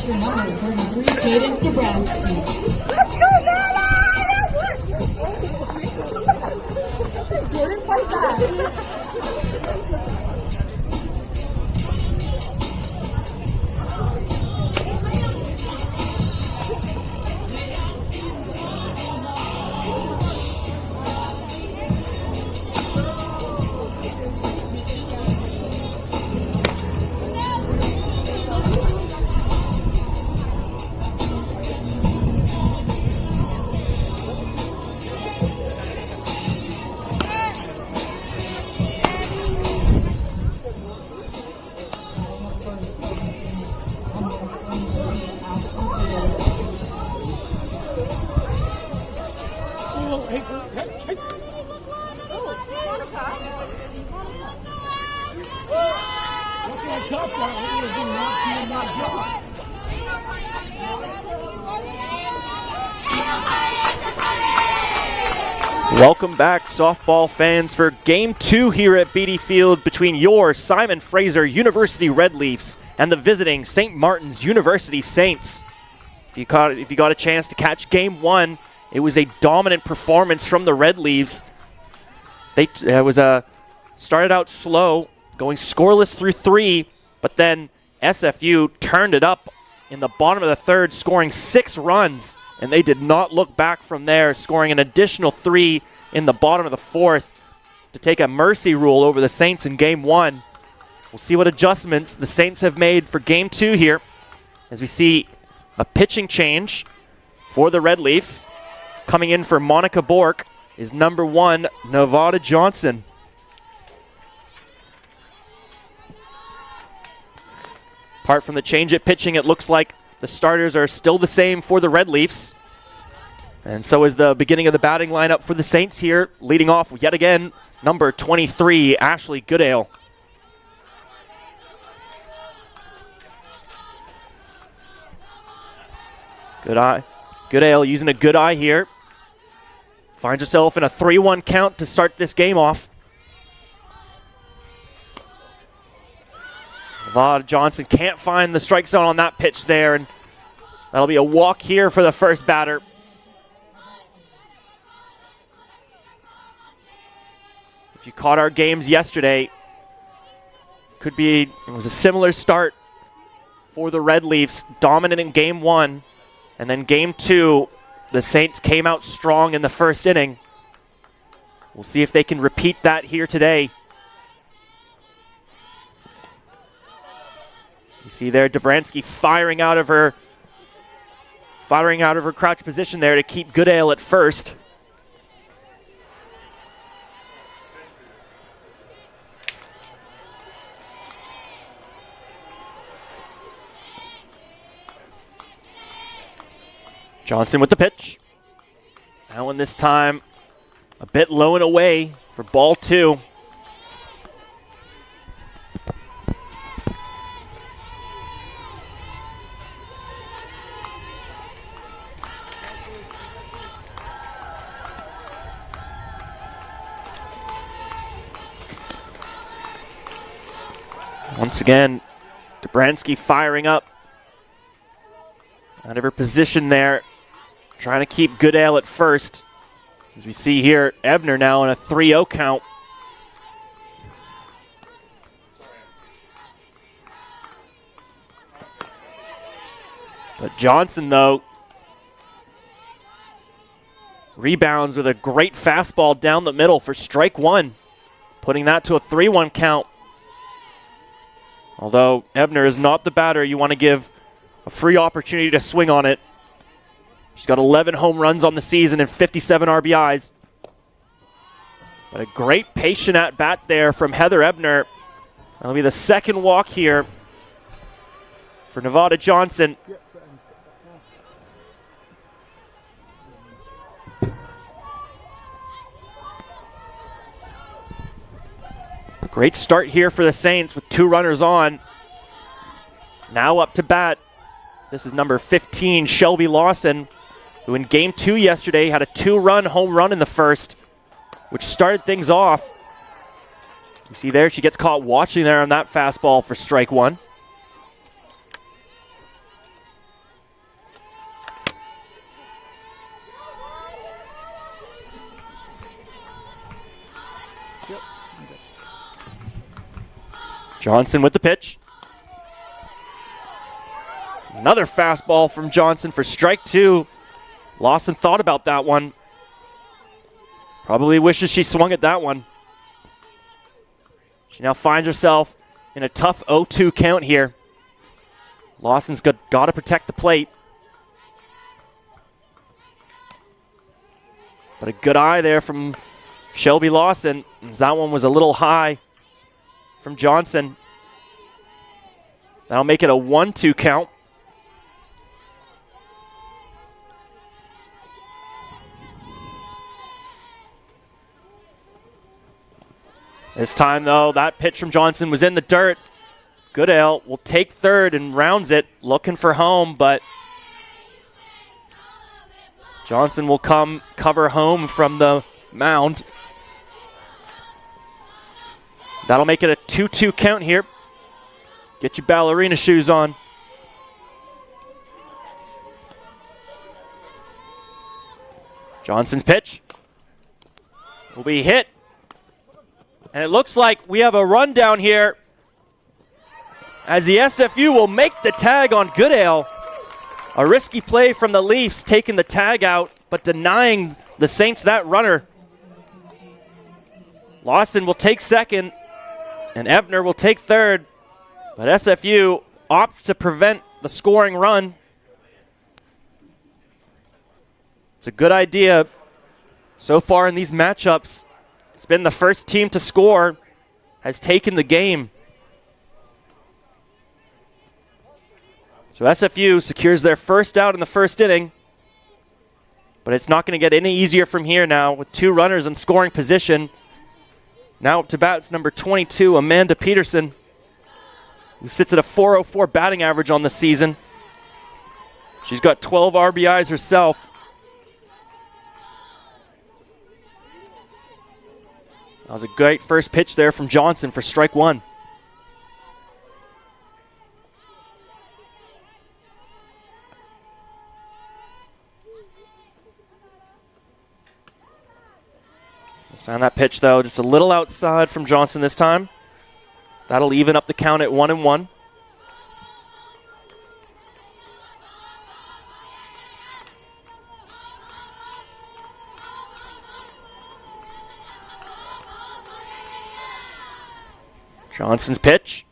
catcher number 33, Jaden Dabrowski. Let's go, Bella! Jordan, fight back. Welcome back, softball fans, for Game 2 here at Beatty Field between your Simon Fraser University Red Leafs and the visiting St. Martin's University Saints. If you got a chance to catch Game 1, it was a dominant performance from the Red Leafs. They started out slow, going scoreless through 3, but then SFU turned it up in the bottom of the third, scoring 6 runs. And they did not look back from there, scoring an additional 3 in the bottom of the fourth to take a mercy rule over the Saints in Game 1. We'll see what adjustments the Saints have made for Game 2 here, as we see a pitching change for the Red Leafs. Coming in for Monica Bork is number 1, Nevada Johnson. Apart from the change at pitching, it looks like the starters are still the same for the Red Leafs. And so is the beginning of the batting lineup for the Saints here. Leading off yet again, number 23, Ashley Goodale. Goodale using a good eye here. Finds herself in a 3-1 count to start this game off. Nevada Johnson can't find the strike zone on that pitch there, and that'll be a walk here for the first batter. If you caught our games yesterday, it was a similar start for the Red Leafs, dominant in Game 1, and then Game 2, the Saints came out strong in the first inning. We'll see if they can repeat that here today. You see there Dabrowski firing out of her crouch position there to keep Goodale at first. Johnson with the pitch. That one this time a bit low and away for ball 2. Once again, Dabrowski firing up out of her position there, trying to keep Goodale at first. As we see here, Ebner now in a 3-0 count. But Johnson, though, rebounds with a great fastball down the middle for strike 1, putting that to a 3-1 count. Although Ebner is not the batter you want to give a free opportunity to swing on it. She's got 11 home runs on the season and 57 RBIs. But a great patient at bat there from Heather Ebner. That'll be the second walk here for Nevada Johnson. Great start here for the Saints with 2 runners on. Now up to bat. This is number 15, Shelby Lawson, who in Game 2 yesterday had a 2-run home run in the first, which started things off. You see there, she gets caught watching there on that fastball for strike 1. Johnson with the pitch. Another fastball from Johnson for strike two. Lawson thought about that one. Probably wishes she swung at that one. She now finds herself in a tough 0-2 count here. Lawson's got to protect the plate. But a good eye there from Shelby Lawson, as that one was a little high from Johnson. That'll make it a 1-2 count. This time, though, that pitch from Johnson was in the dirt. Goodale will take third and rounds it, looking for home, but Johnson will come cover home from the mound. That'll make it a 2-2 count here. Get your ballerina shoes on. Johnson's pitch will be hit. And it looks like we have a rundown here as the SFU will make the tag on Goodale. A risky play from the Leafs, taking the tag out, but denying the Saints that runner. Lawson will take second, and Ebner will take third. But SFU opts to prevent the scoring run. It's a good idea so far in these matchups. It's been the first team to score has taken the game. So SFU secures their first out in the first inning. But it's not going to get any easier from here now with two runners in scoring position. Now up to bat, it's number 22, Amanda Peterson, who sits at a .404 batting average on the season. She's got 12 RBIs herself. That was a great first pitch there from Johnson for strike one. On that pitch, though, just a little outside from Johnson this time. That'll even up the count at 1-1. Johnson's pitch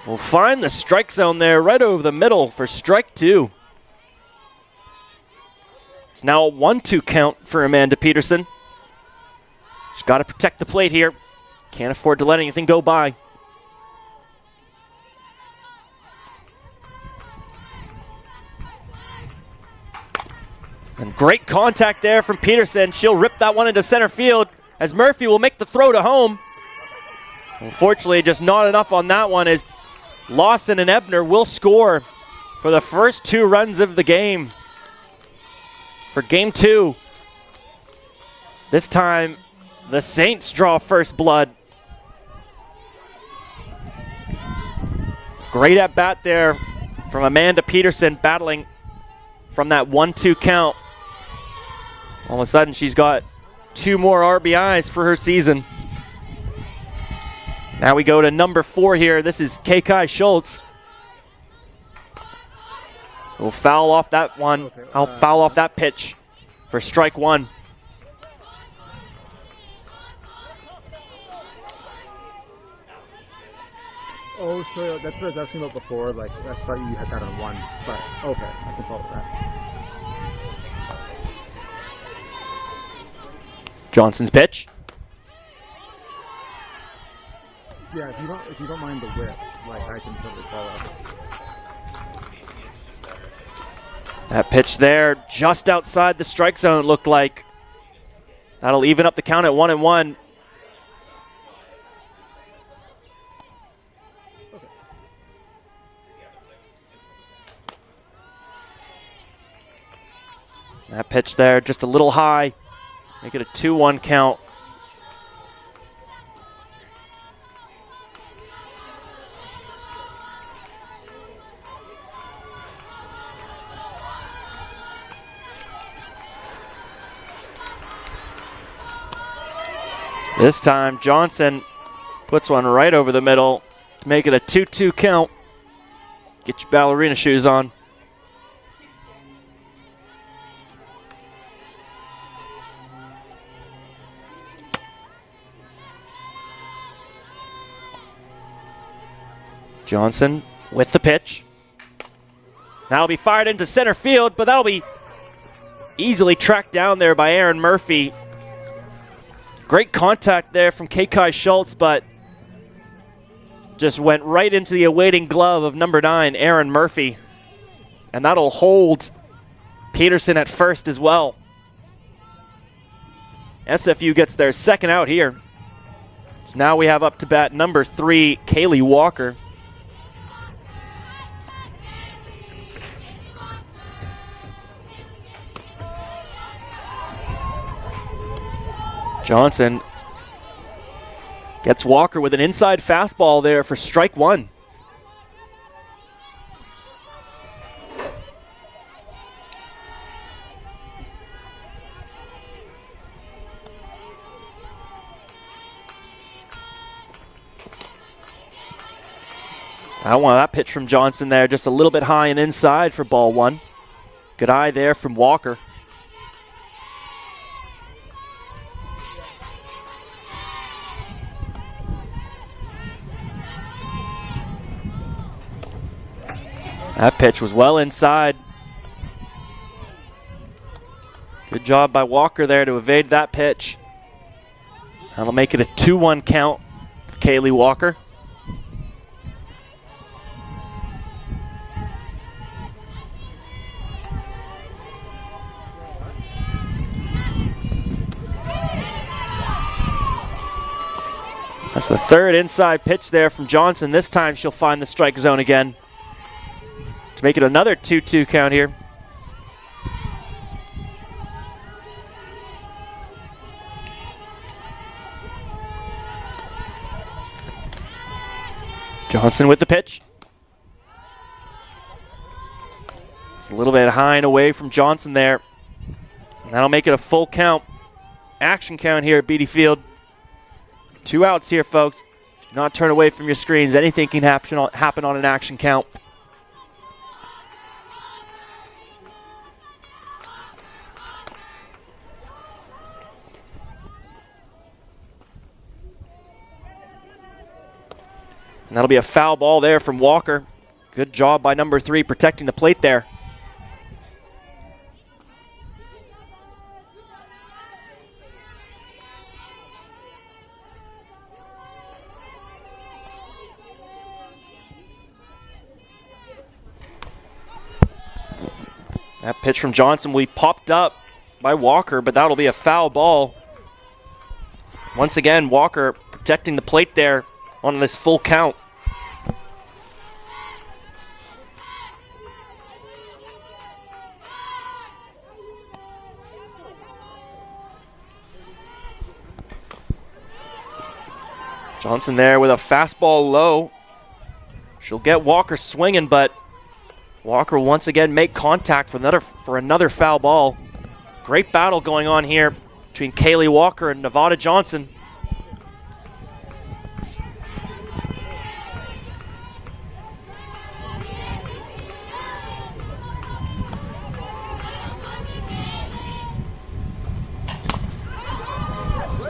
will find the strike zone there right over the middle for strike two. It's now a 1-2 count for Amanda Peterson. She's got to protect the plate here. Can't afford to let anything go by. And great contact there from Peterson. She'll rip that one into center field as Murphy will make the throw to home. Unfortunately, just not enough on that one as Lawson and Ebner will score for the first two runs of the game for game two. This time, the Saints draw first blood. Great at bat there from Amanda Peterson, battling from that 1-2 count. All of a sudden, she's got two more RBIs for her season. Now we go to number 4 here. This is Kekai Schultz. We'll foul off that one. I'll foul off that pitch for strike one. Oh, so that's what I was asking about before. Like, I thought you had that on one, but okay, I can follow that. Johnson's pitch. Yeah, if you don't mind the whip, like I can totally follow it. That pitch there, just outside the strike zone, it looked like. That'll even up the count at 1-1. That pitch there, just a little high. Make it a 2-1 count. This time, Johnson Puts one right over the middle to make it a 2-2 count. Get your ballerina shoes on. Johnson with the pitch. That'll be fired into center field, but that'll be easily tracked down there by Aaron Murphy. Great contact there from Kekai Schultz, but just went right into the awaiting glove of number 9, Aaron Murphy. And that'll hold Peterson at first as well. SFU gets their second out here. So now we have up to bat number 3, Kaylee Walker. Johnson gets Walker with an inside fastball there for strike 1. That pitch from Johnson there, just a little bit high and inside for ball 1. Good eye there from Walker. That pitch was well inside. Good job by Walker there to evade that pitch. That'll make it a 2-1 count for Kaylee Walker. That's the third inside pitch there from Johnson. This time she'll find the strike zone again to make it another 2-2 count here. Johnson with the pitch. It's a little bit high and away from Johnson there. And that'll make it a full count. Action count here at Beatty Field. 2 outs here, folks. Do not turn away from your screens. Anything can happen on an action count. And that'll be a foul ball there from Walker. Good job by number 3 protecting the plate there. That pitch from Johnson will be popped up by Walker, but that'll be a foul ball. Once again, Walker protecting the plate there on this full count. Johnson there with a fastball low. She'll get Walker swinging, but Walker will once again make contact for another foul ball. Great battle going on here between Kaylee Walker and Nevada Johnson.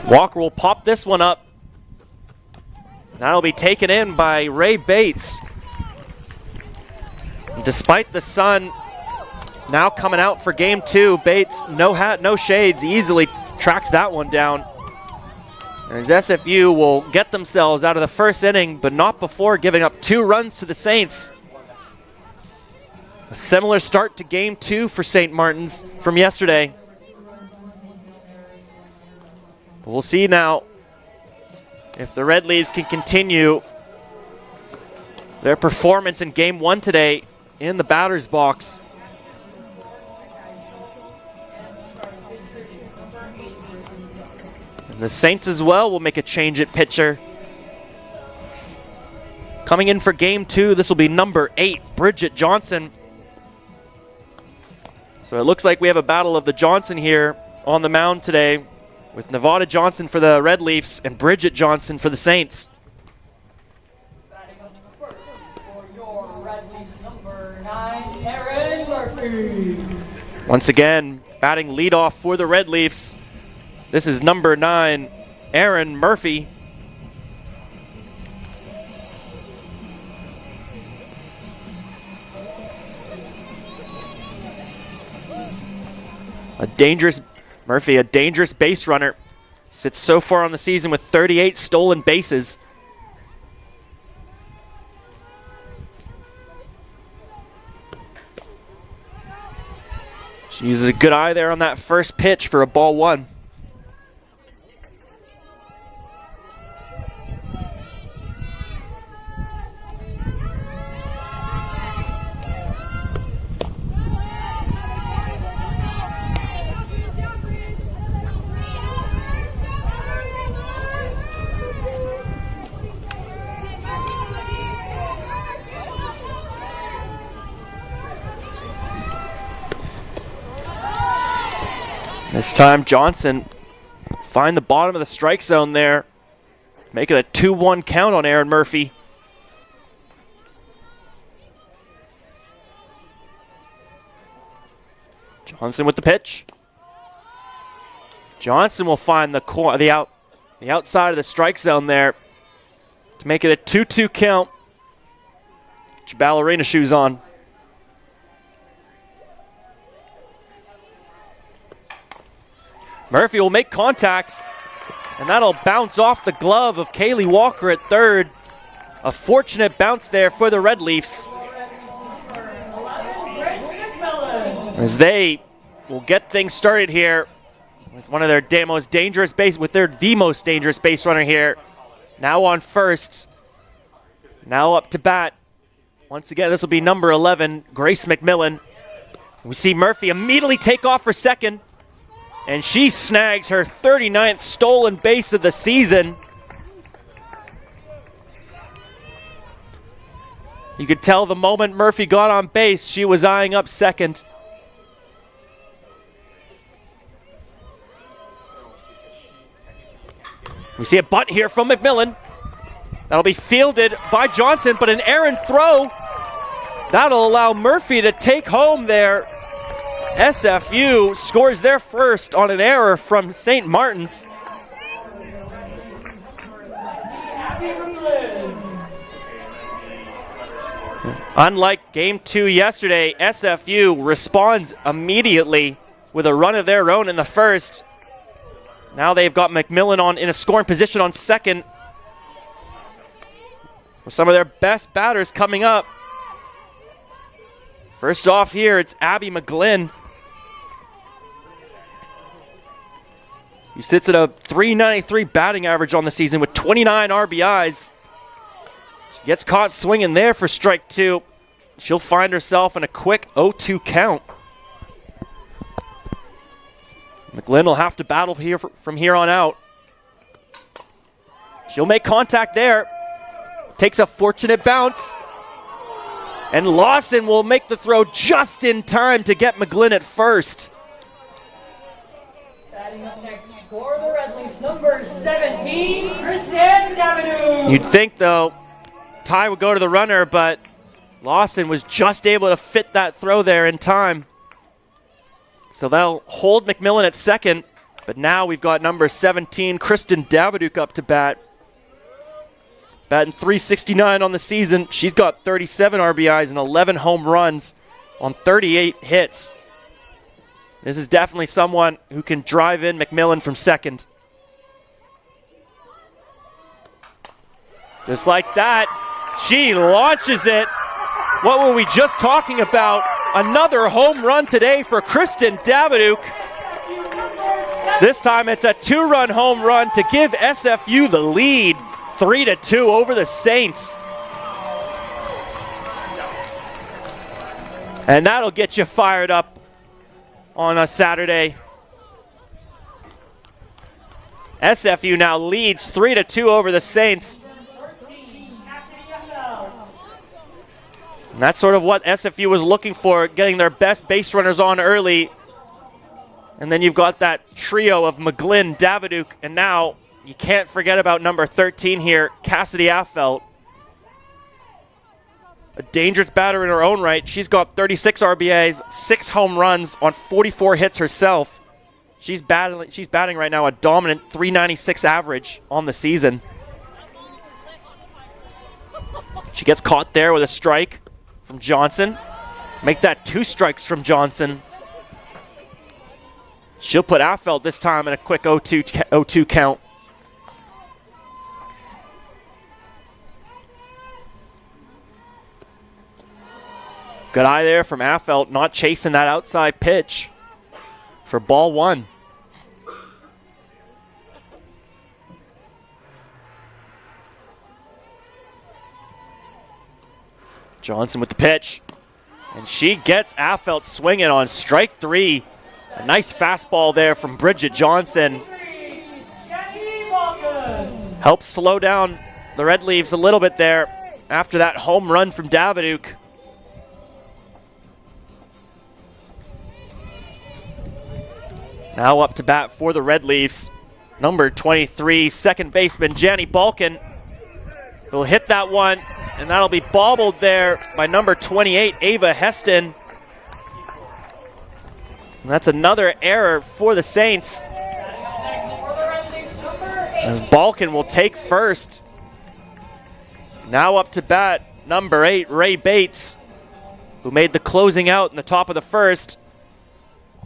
Walker will pop this one up. That'll be taken in by Ray Bates. Despite the sun now coming out for game 2, Bates, no hat, no shades, easily tracks that one down. As SFU will get themselves out of the first inning, but not before giving up 2 runs to the Saints. A similar start to game 2 for St. Martin's from yesterday. But we'll see now if the Red Leaves can continue their performance in game 1 today in the batter's box. And the Saints as well will make a change at pitcher. Coming in for game 2, this will be number 8, Bridget Johnson. So it looks like we have a battle of the Johnson here on the mound today, with Nevada Johnson for the Red Leafs and Bridget Johnson for the Saints. Number 9, Aaron Murphy. Once again, batting leadoff for the Red Leafs. This is number 9, Aaron Murphy. A dangerous base runner. Sits so far on the season with 38 stolen bases. She uses a good eye there on that first pitch for a ball one. This time Johnson find the bottom of the strike zone there. Make it a 2-1 count on Aaron Murphy. Johnson with the pitch. Johnson will find the outside of the strike zone there to make it a 2-2 count. Get your ballerina shoes on. Murphy will make contact, and that'll bounce off the glove of Kaylee Walker at third. A fortunate bounce there for the Red Leafs, as they will get things started here with one of their the most dangerous base runner here. Now on first, now up to bat. Once again, this will be number 11, Grace McMillan. We see Murphy immediately take off for second, and she snags her 39th stolen base of the season. You could tell the moment Murphy got on base, she was eyeing up second. We see a bunt here from McMillan. That'll be fielded by Johnson, but an errant throw. That'll allow Murphy to take home there. SFU scores their first on an error from St. Martin's. Unlike Game 2 yesterday, SFU responds immediately with a run of their own in the first. Now they've got McMillan in a scoring position on second, with some of their best batters coming up. First off here, it's Abby McGlynn, who sits at a .393 batting average on the season with 29 RBIs. She gets caught swinging there for strike two. She'll find herself in a quick 0-2 count. McGlynn will have to battle here from here on out. She'll make contact there. Takes a fortunate bounce. And Lawson will make the throw just in time to get McGlynn at first. Batting up next for the Red Leafs, number 17, Kristen Davidouk. You'd think, though, Ty would go to the runner, but Lawson was just able to fit that throw there in time. So they'll hold McMillan at second, but now we've got number 17, Kristen Davidouk, up to bat. Batting .369 on the season. She's got 37 RBIs and 11 home runs on 38 hits. This is definitely someone who can drive in McMillan from second. Just like that, she launches it. What were we just talking about? Another home run today for Kristen Davidouk. This time it's a two-run home run to give SFU the lead, 3-2 over the Saints. And that'll get you fired up on a Saturday. SFU now leads 3-2 over the Saints. And that's sort of what SFU was looking for, getting their best base runners on early. And then you've got that trio of McGlynn, Davidouk, and now you can't forget about number 13 here, Cassidy Affelt. a dangerous batter in her own right. She's got 36 RBIs, 6 home runs on 44 hits herself. She's batting right now a dominant 396 average on the season. She gets caught there with a strike from Johnson. Make that 2 strikes from Johnson. She'll put Affelt this time in a quick 0-2 count. Good eye there from Affelt, not chasing that outside pitch for ball 1. Johnson with the pitch. And she gets Affelt swinging on strike 3. A nice fastball there from Bridget Johnson. Helps slow down the Red Leaves a little bit there after that home run from Davidouk. Now up to bat for the Red Leafs, number 23, second baseman Jenny Balkin. Will hit that one, and that'll be bobbled there by number 28, Ava Heston. And that's another error for the Saints, as Balkin will take first. Now up to bat, number 8, Ray Bates, who made the closing out in the top of the first.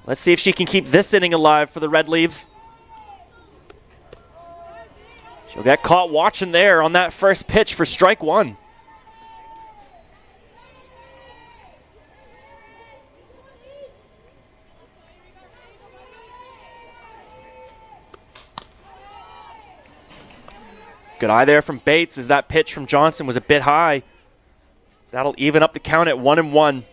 Let's see if she can keep this inning alive for the Red Leaves. She'll get caught watching there on that first pitch for strike 1. Good eye there from Bates as that pitch from Johnson was a bit high. That'll even up the count at 1-1.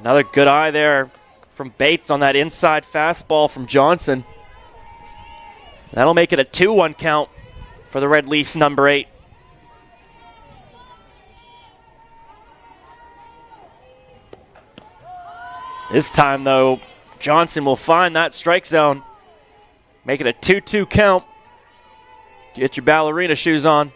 Another good eye there from Bates on that inside fastball from Johnson. That'll make it a 2-1 count for the Red Leafs, number 8. This time, though, Johnson will find that strike zone. Make it a 2-2 count. Get your ballerina shoes on.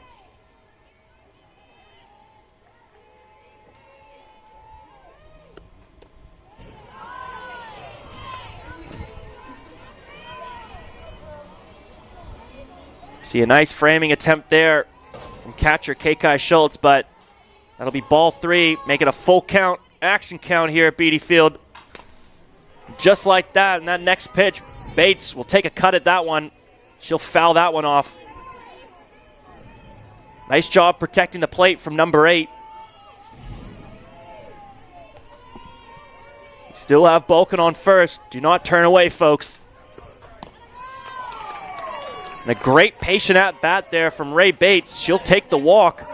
See a nice framing attempt there from catcher Kekai Schultz, but that'll be ball 3. Make it a full count, action count here at Beatty Field. Just like that, and that next pitch, Bates will take a cut at that one. She'll foul that one off. Nice job protecting the plate from number 8. Still have Balkin on first. Do not turn away, folks. And a great patient at bat there from Ray Bates. She'll take the walk.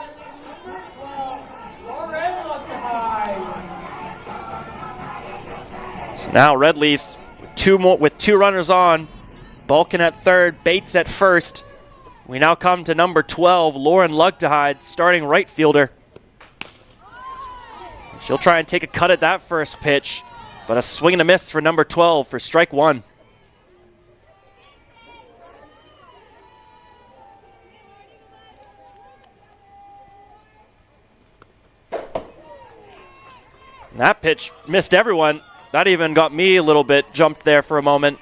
So now Red Leafs with two runners on. Balkin at third, Bates at first. We now come to number 12, Lauren Lugtehide, starting right fielder. She'll try and take a cut at that first pitch, but a swing and a miss for number 12 for strike 1. And that pitch missed everyone. That even got me a little bit jumped there for a moment.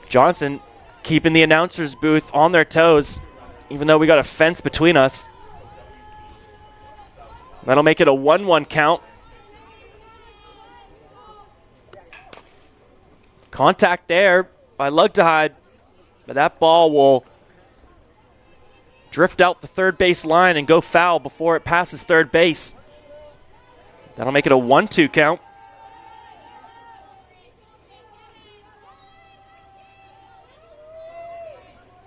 Johnson keeping the announcer's booth on their toes, even though we got a fence between us. That'll make it a 1-1 count. Contact there by Lugtehide, but that ball will drift out the third base line and go foul before it passes third base. That'll make it a 1-2 count.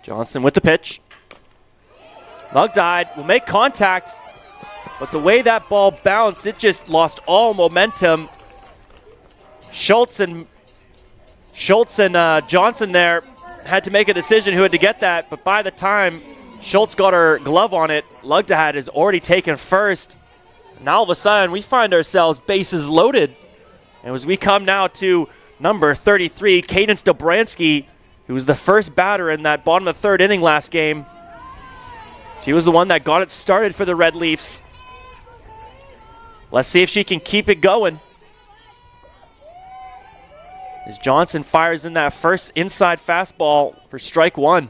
Johnson with the pitch. Lugtehide will make contact, but the way that ball bounced, it just lost all momentum. Schultz and Johnson there had to make a decision who had to get that, but by the time Schultz got her glove on it, Lugtehide has already taken first. Now all of a sudden we find ourselves bases loaded And as we come now to number 33, Cadence Dobransky, who was the first batter in that bottom of the third inning last game. She was the one that got it started for the Red Leafs. Let's see if she can keep it going. As Johnson fires in that first inside fastball for strike one.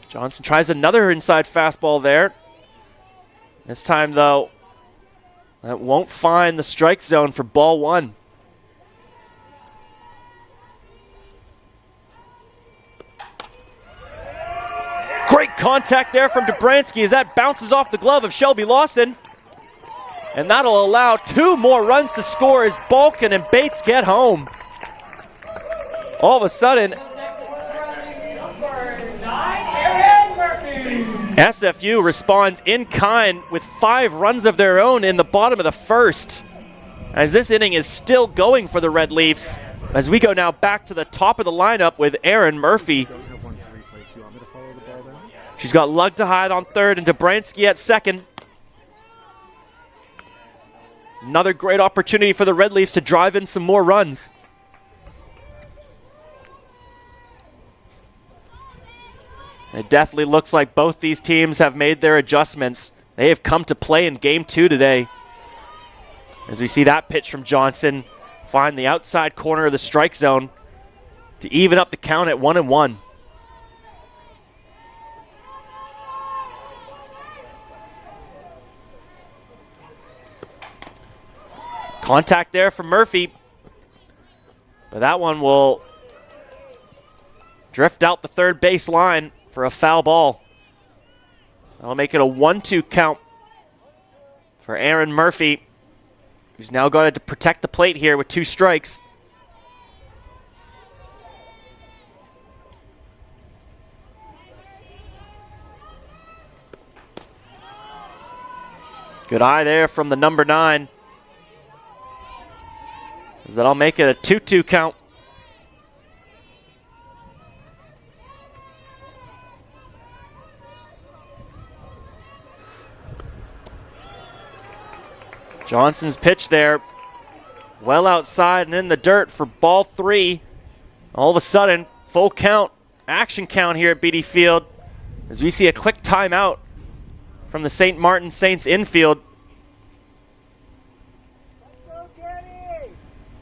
Johnson tries another inside fastball there. This time, though, that won't find the strike zone for ball one. Great contact there from Dobransky as that bounces off the glove of Shelby Lawson. And that'll allow 2 more runs to score as Balkin and Bates get home. All of a sudden, SFU responds in kind with 5 runs of their own in the bottom of the first. As this inning is still going for the Red Leafs, as we go now back to the top of the lineup with Erin Murphy. She's got Lug to hide on third and Dobransky at second. Another great opportunity for the Red Leafs to drive in some more runs. It definitely looks like both these teams have made their adjustments. They have come to play in game 2 today. As we see that pitch from Johnson find the outside corner of the strike zone to even up the count at 1-1. Contact there from Murphy, but that one will drift out the third base line for a foul ball. That'll make it a 1-2 count for Erin Murphy, who's now got to protect the plate here with 2 strikes. Good eye there from the number 9. That'll make it a 2-2 count. Johnson's pitch there, well outside and in the dirt for ball 3. All of a sudden, full count, action count here at BD Field as we see a quick timeout from the St. Martin Saints infield.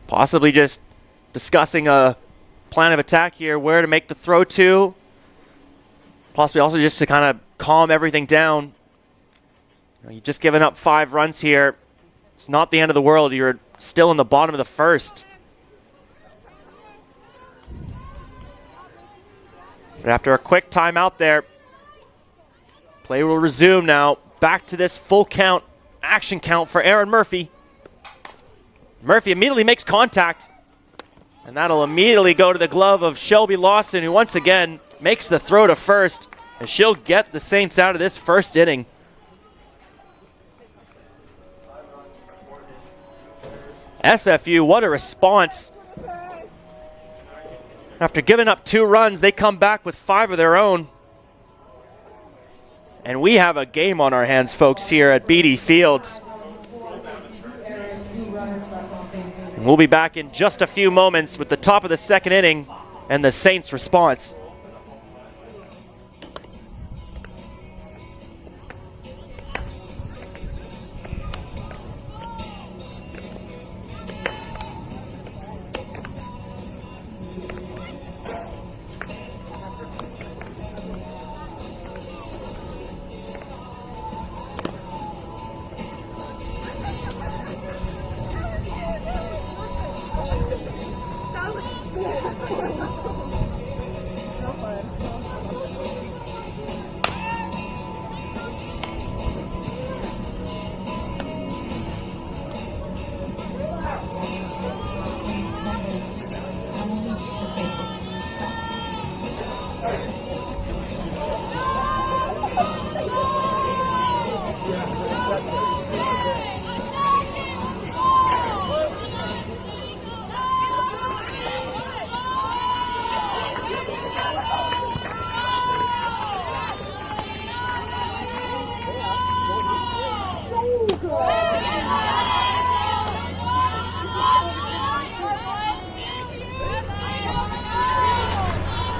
Possibly just discussing a plan of attack here, where to make the throw to. Possibly also just to kind of calm everything down. You've just given up 5 runs here. It's not the end of the world. You're still in the bottom of the first. But after a quick timeout there, play will resume now. Back to this full count, action count for Erin Murphy. Murphy immediately makes contact, and that'll immediately go to the glove of Shelby Lawson, who once again makes the throw to first, and she'll get the Saints out of this first inning. SFU, what a response. After giving up 2 runs, they come back with 5 of their own. And we have a game on our hands, folks, here at BD Fields. We'll be back in just a few moments with the top of the second inning and the Saints' response.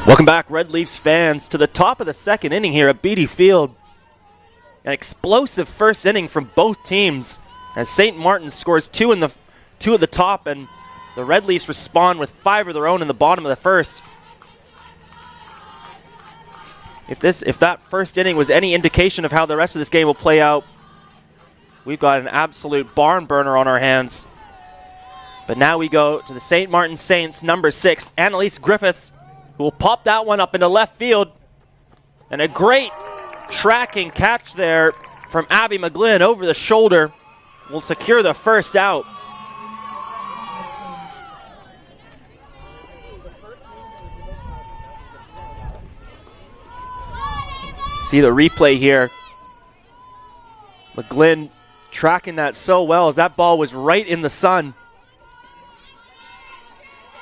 Welcome back, Red Leafs fans, to the top of the second inning here at Beatty Field. An explosive first inning from both teams as St. Martin's scores two at the top, and the Red Leafs respond with 5 of their own in the bottom of the first. If that first inning was any indication of how the rest of this game will play out, we've got an absolute barn burner on our hands. But now we go to the St. Martin Saints, number 6, Annalise Griffiths, who will pop that one up into left field. And a great tracking catch there from Abby McGlynn over the shoulder will secure the first out. See the replay here. McGlynn tracking that so well as that ball was right in the sun.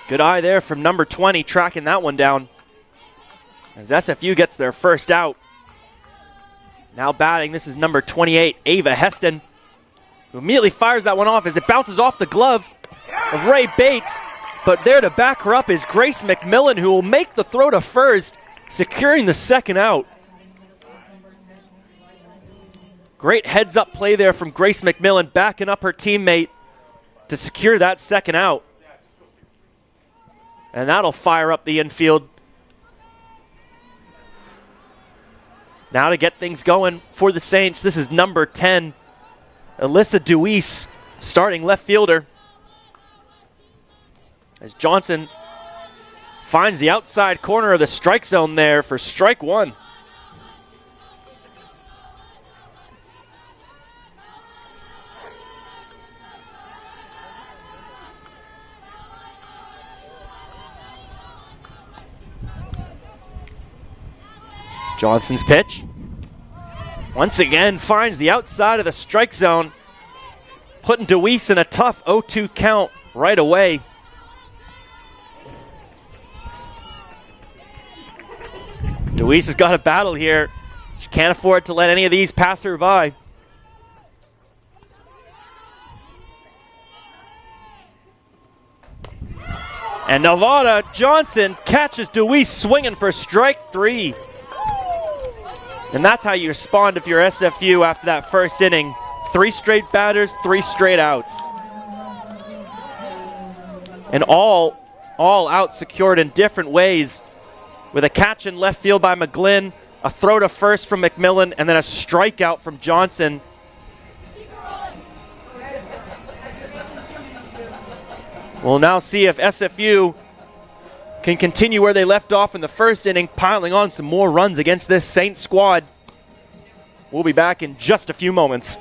Good eye there from number 20, tracking that one down. As SFU gets their first out. Now batting, this is number 28, Ava Heston, who immediately fires that one off as it bounces off the glove of Ray Bates. But there to back her up is Grace McMillan, who will make the throw to first, securing the second out. Great heads-up play there from Grace McMillan, backing up her teammate to secure that second out. And that'll fire up the infield. Now to get things going for the Saints, this is number 10, Alyssa Deweese, starting left fielder. As Johnson finds the outside corner of the strike zone there for strike one. Johnson's pitch. Once again finds the outside of the strike zone, putting Deweese in a tough 0-2 count right away. Deweese has got a battle here. She can't afford to let any of these pass her by. And Nevada Johnson catches Deweese swinging for strike 3. And that's how you respond if you're SFU after that first inning. 3 straight batters, 3 straight outs. And all outs secured in different ways, with a catch in left field by McGlynn, a throw to first from McMillan, and then a strikeout from Johnson. We'll now see if SFU can continue where they left off in the first inning, piling on some more runs against this Saints squad. We'll be back in just a few moments.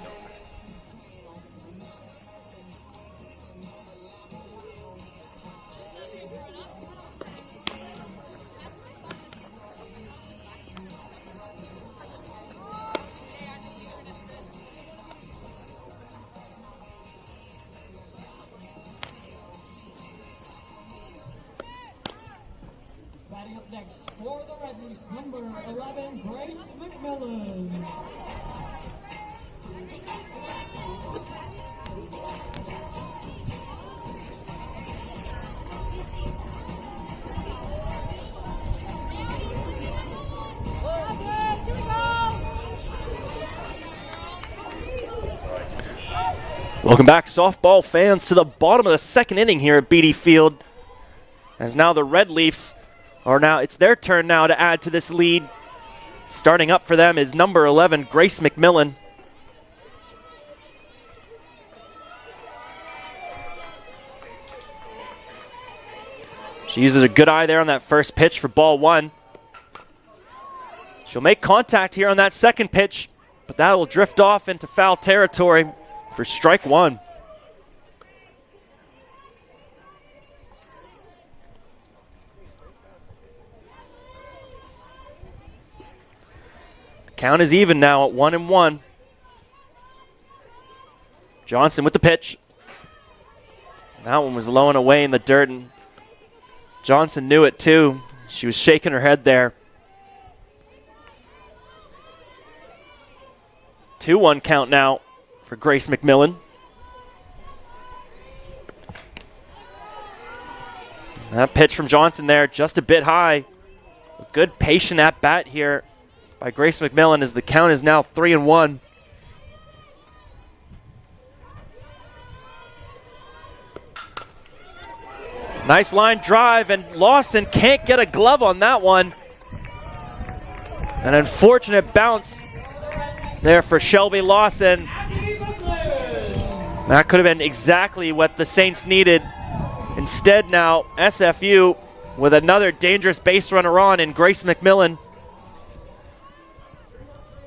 Batting up next for the Red Leafs, number 11, Grace McMillan. Welcome back, softball fans, to the bottom of the second inning here at Beatty Field. As now the Red Leafs it's their turn now to add to this lead. Starting up for them is number 11, Grace McMillan. She uses a good eye there on that first pitch for ball 1. She'll make contact here on that second pitch, but that will drift off into foul territory for strike 1. Count is even now at 1-1. Johnson with the pitch. That one was low and away in the dirt, and Johnson knew it too. She was shaking her head there. 2-1 count now for Grace McMillan. That pitch from Johnson there, just a bit high. A good patient at bat here by Grace McMillan as the count is now 3-1. Nice line drive, and Lawson can't get a glove on that one. An unfortunate bounce there for Shelby Lawson. That could have been exactly what the Saints needed. Instead now, SFU with another dangerous base runner on in Grace McMillan.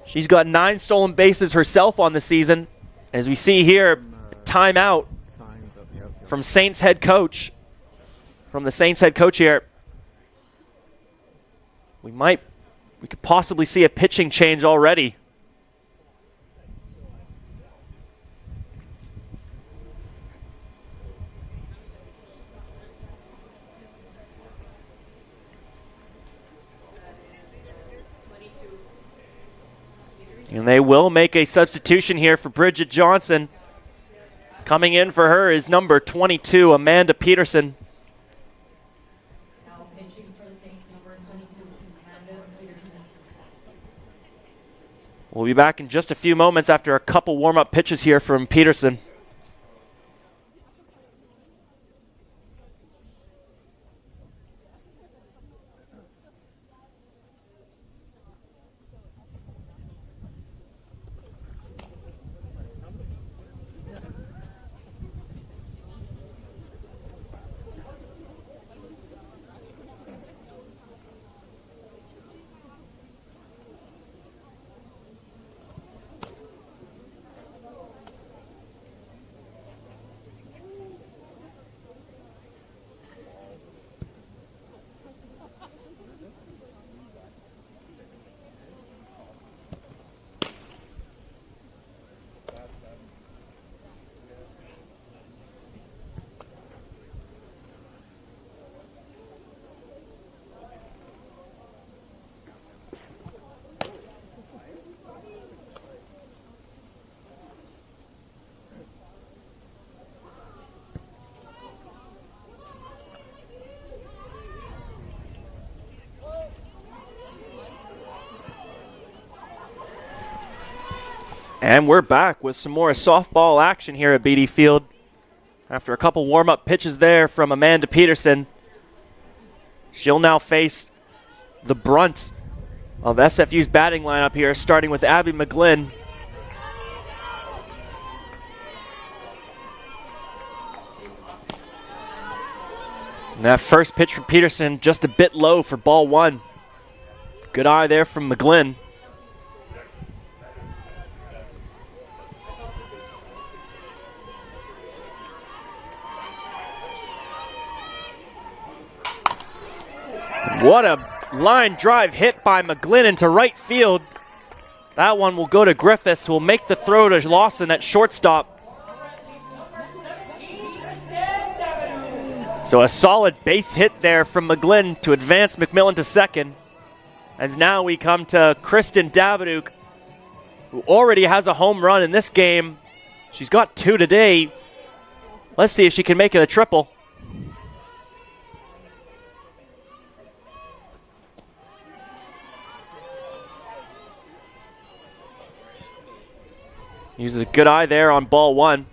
She's got 9 stolen bases herself on the season. As we see here, timeout from Saints head coach. From the Saints head coach here. We could possibly see a pitching change already. And they will make a substitution here for Bridget Johnson. Coming in for her is number 22, Amanda Peterson. Now pitching for the Saints, number 22, Amanda Peterson. We'll be back in just a few moments after a couple warm-up pitches here from Peterson. And we're back with some more softball action here at BD Field. After a couple warm-up pitches there from Amanda Peterson, she'll now face the brunt of SFU's batting lineup here, starting with Abby McGlynn. And that first pitch from Peterson just a bit low for ball 1. Good eye there from McGlynn. What a line drive hit by McGlynn into right field. That one will go to Griffiths, who will make the throw to Lawson at shortstop. So a solid base hit there from McGlynn to advance McMillan to second. As now we come to Kristen Daviduk, who already has a home run in this game. She's got 2 today. Let's see if she can make it a triple. Uses a good eye there on ball 1.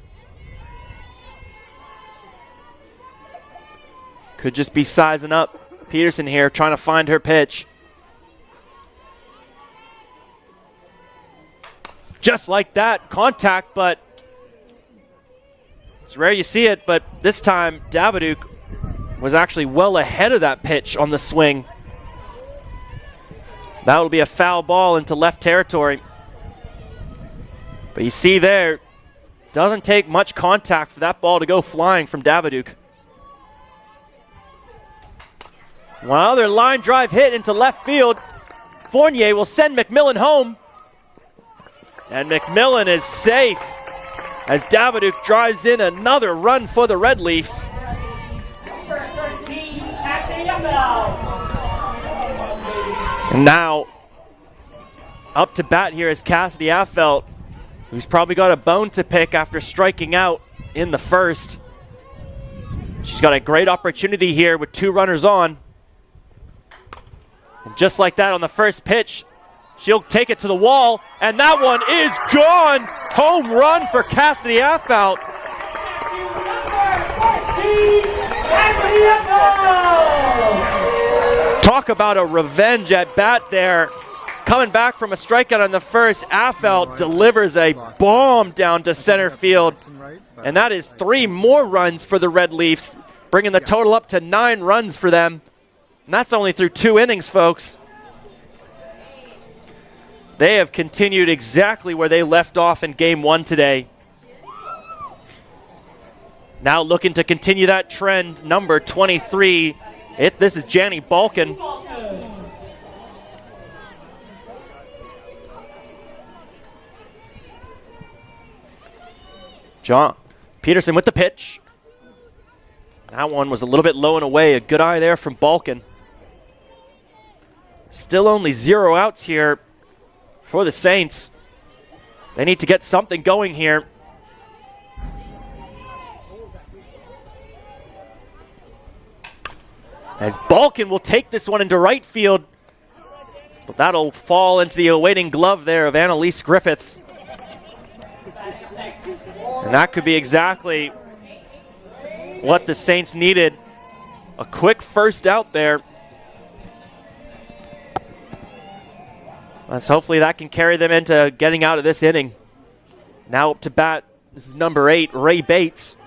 Could just be sizing up Peterson here, trying to find her pitch. Just like that, contact, but it's rare you see it, but this time Daviduk was actually well ahead of that pitch on the swing. That will be a foul ball into left territory. But you see there, doesn't take much contact for that ball to go flying from Daviduk. One other line drive hit into left field. Fournier will send McMillan home. And McMillan is safe as Daviduk drives in another run for the Red Leafs. Number 13, Cassidy Upwell. And now, up to bat here is Cassidy Affelt, who's probably got a bone to pick after striking out in the first. She's got a great opportunity here with 2 runners on. And just like that on the first pitch, she'll take it to the wall, and that one is gone. Home run for Cassidy Affout. Talk about a revenge at bat there. Coming back from a strikeout on the first, Affout delivers a bomb down to center field. And that is 3 more runs for the Red Leafs, bringing the total up to 9 runs for them. And that's only through 2 innings, folks. They have continued exactly where they left off in Game 1 today. Now looking to continue that trend, number 23. This is Janny Balkin. John Peterson with the pitch. That one was a little bit low and away. A good eye there from Balkin. Still only 0 outs here for the Saints. They need to get something going here. As Balkin will take this one into right field. But that'll fall into the awaiting glove there of Annalise Griffiths. And that could be exactly what the Saints needed. A quick first out there. Hopefully that can carry them into getting out of this inning. Now up to bat, this is number 8, Ray Bates.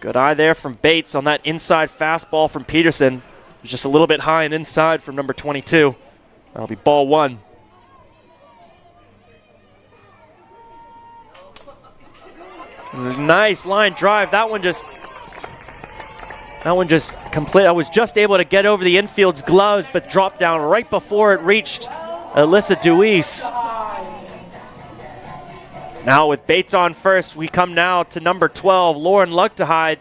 Good eye there from Bates on that inside fastball from Peterson. Just a little bit high and inside from number 22. That'll be ball 1. Nice line drive. That one just complete. I was just able to get over the infield's gloves, but dropped down right before it reached Alyssa Deweese. Now with Bates on first, we come now to number 12, Lauren Lugtehide,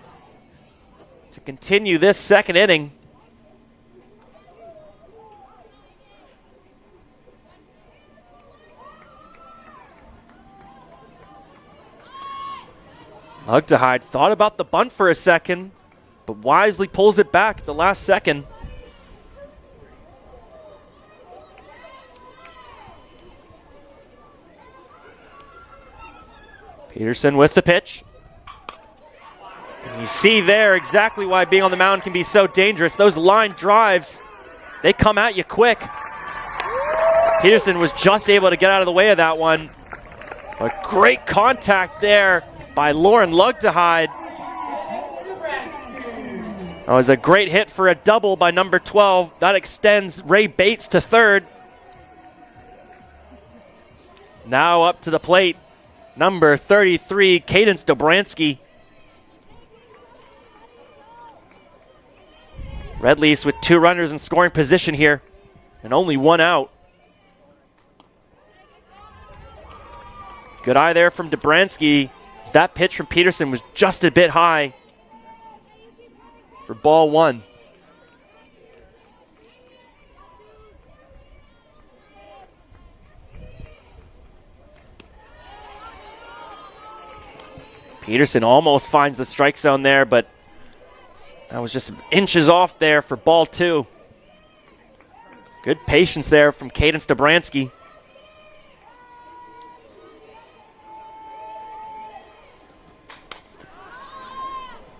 to continue this second inning. Lugtehide thought about the bunt for a second, but wisely pulls it back at the last second. Peterson with the pitch. And you see there exactly why being on the mound can be so dangerous. Those line drives, they come at you quick. Peterson was just able to get out of the way of that one. But great contact there by Lauren Lugtehide. That was a great hit for a double by number 12. That extends Ray Bates to third. Now up to the plate, number 33, Cadence Dobransky. Red Leafs with 2 runners in scoring position here and only 1 out. Good eye there from Dobransky. That pitch from Peterson was just a bit high for ball 1. Peterson almost finds the strike zone there, but that was just inches off there for ball 2. Good patience there from Cadence Dobransky.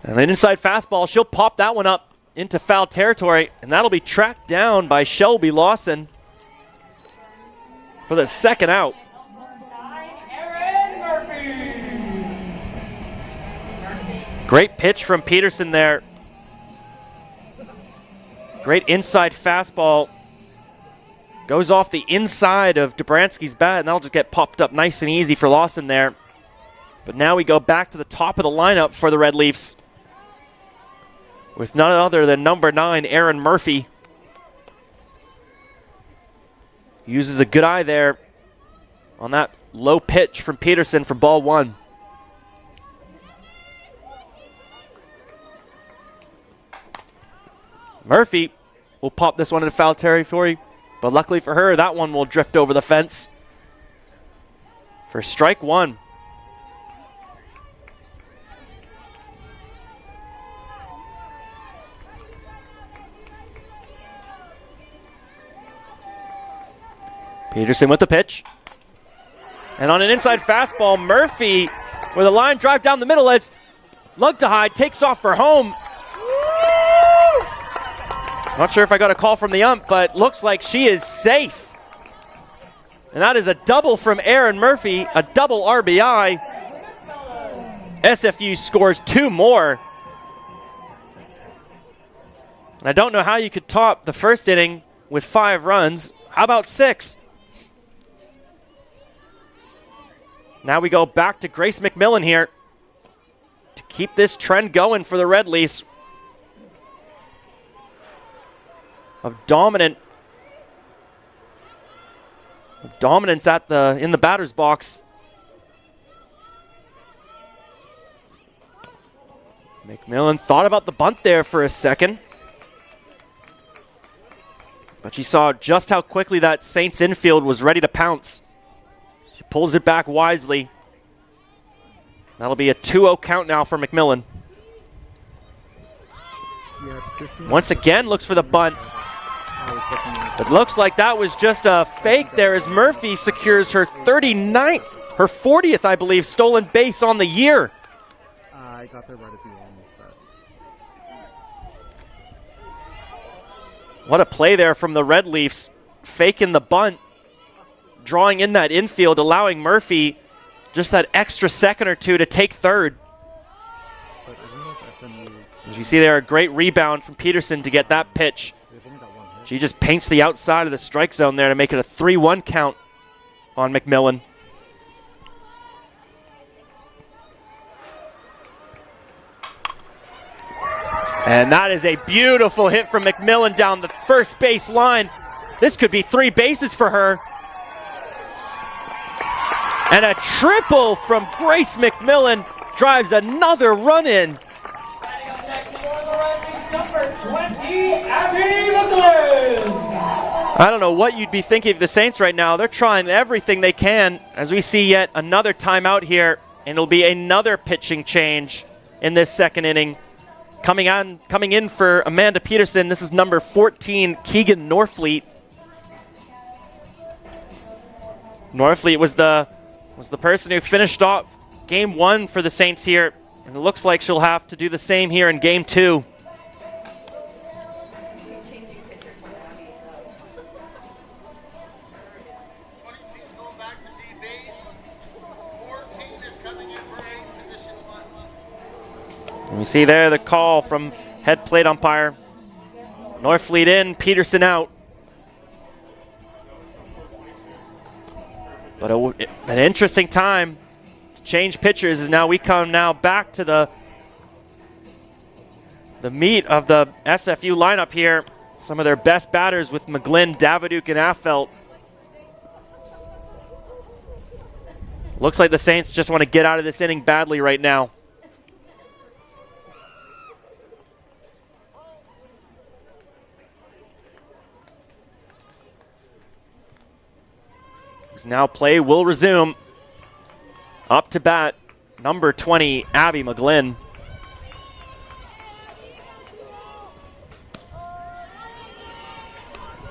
And an inside fastball, she'll pop that one up into foul territory, and that'll be tracked down by Shelby Lawson for the second out. Great pitch from Peterson there. Great inside fastball. Goes off the inside of Dobransky's bat, and that'll just get popped up nice and easy for Lawson there. But now we go back to the top of the lineup for the Red Leafs, with none other than number 9, Aaron Murphy. Uses a good eye there on that low pitch from Peterson for ball 1. Murphy will pop this one into foul territory, but luckily for her, that one will drift over the fence for strike 1. Peterson with the pitch. And on an inside fastball, Murphy with a line drive down the middle as Lugtahide takes off for home. Not sure if I got a call from the ump, but looks like she is safe. And that is a double from Aaron Murphy, a double RBI. SFU scores 2 more. And I don't know how you could top the first inning with 5 runs. How about 6? Now we go back to Grace McMillan here to keep this trend going for the Red Leafs of dominance in the batter's box. McMillan thought about the bunt there for a second, but she saw just how quickly that Saints infield was ready to pounce. She pulls it back wisely. That'll be a 2-0 count now for McMillan. Once again looks for the bunt. It looks like that was just a fake there as Murphy secures her 40th, I believe, stolen base on the year. I got there right at the end. What a play there from the Red Leafs, faking the bunt, drawing in that infield, allowing Murphy just that extra second or two to take third. As you see there, a great rebound from Peterson to get that pitch. She just paints the outside of the strike zone there to make it a 3-1 count on McMillan. And that is a beautiful hit from McMillan down the first base line. This could be 3 bases for her. And a triple from Grace McMillan drives another run in. I don't know what you'd be thinking of the Saints right now. They're trying everything they can as we see yet another timeout here, and it'll be another pitching change in this second inning. Coming in for Amanda Peterson, this is number 14, Keegan Norfleet. Norfleet was the person who finished off game 1 for the Saints here, and it looks like she'll have to do the same here in game 2. And we see there the call from head plate umpire. Norfleet in, Peterson out. But an interesting time to change pitchers is now we come now back to the meat of the SFU lineup here. Some of their best batters with McGlynn, Davidouk, and Affelt. Looks like the Saints just want to get out of this inning badly right now. Now play will resume. Up to bat, number 20, Abby McGlynn.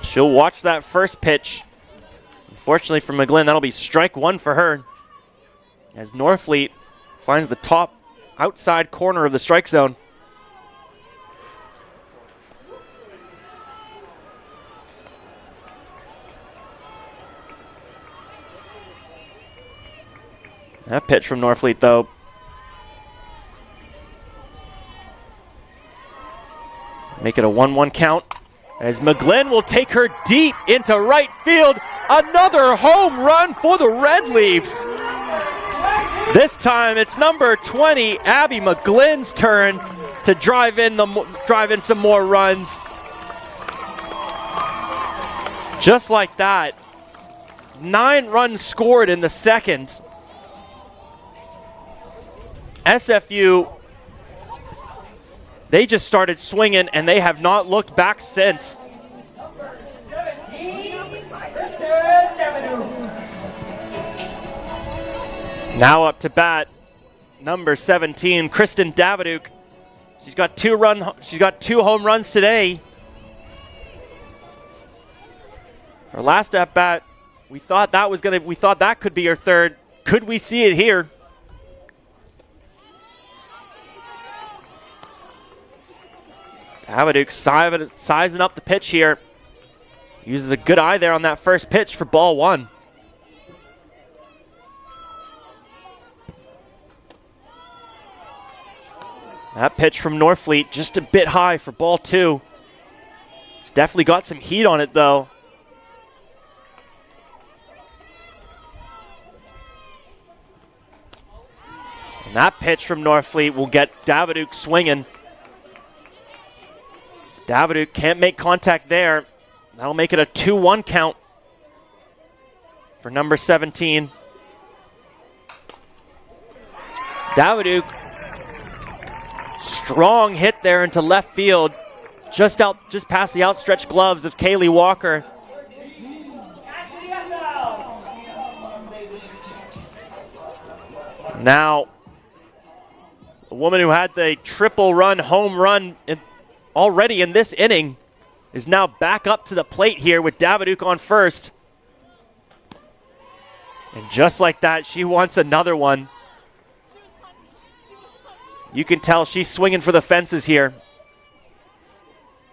She'll watch that first pitch. Unfortunately for McGlynn, that'll be strike 1 for her. As Norfleet finds the top outside corner of the strike zone. That pitch from Norfleet, though. Make it a 1-1 count. As McGlynn will take her deep into right field. Another home run for the Red Leafs. This time it's number 20, Abby McGlynn's turn to drive in some more runs. Just like that. 9 runs scored in the second. SFU, they just started swinging, and they have not looked back since. Now up to bat, number 17, Kristen Davidouk. She's got 2 home runs today. Her last at bat We thought that could be her third. Could we see it here? Daviduk sizing up the pitch here. Uses a good eye there on that first pitch for ball one. That pitch from Norfleet just a bit high for ball two. It's definitely got some heat on it though. And that pitch from Norfleet will get Daviduk swinging. Daviduk can't make contact there. That'll make it a 2-1 count for number 17. Daviduk, strong hit there into left field, just past the outstretched gloves of Kaylee Walker. Now, a woman who had the triple run home run already in this inning is now back up to the plate here with Daviduk on first. And just like that, she wants another one. You can tell she's swinging for the fences here.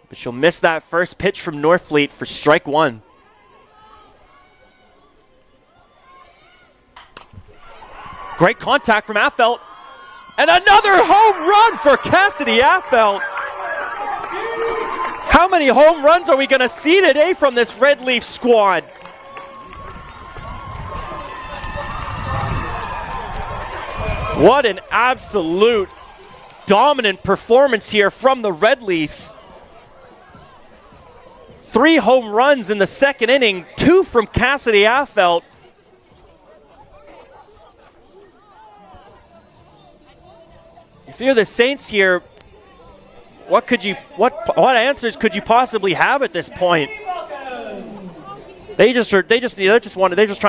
But she'll miss that first pitch from Norfleet for strike one. Great contact from Affelt. And another home run for Cassidy Affelt. How many home runs are we going to see today from this Red Leaf squad? What an absolute dominant performance here from the Red Leafs. 3 home runs in the second inning, 2 from Cassidy Affelt. If you're the Saints here, what answers could you possibly have at this point? They're just trying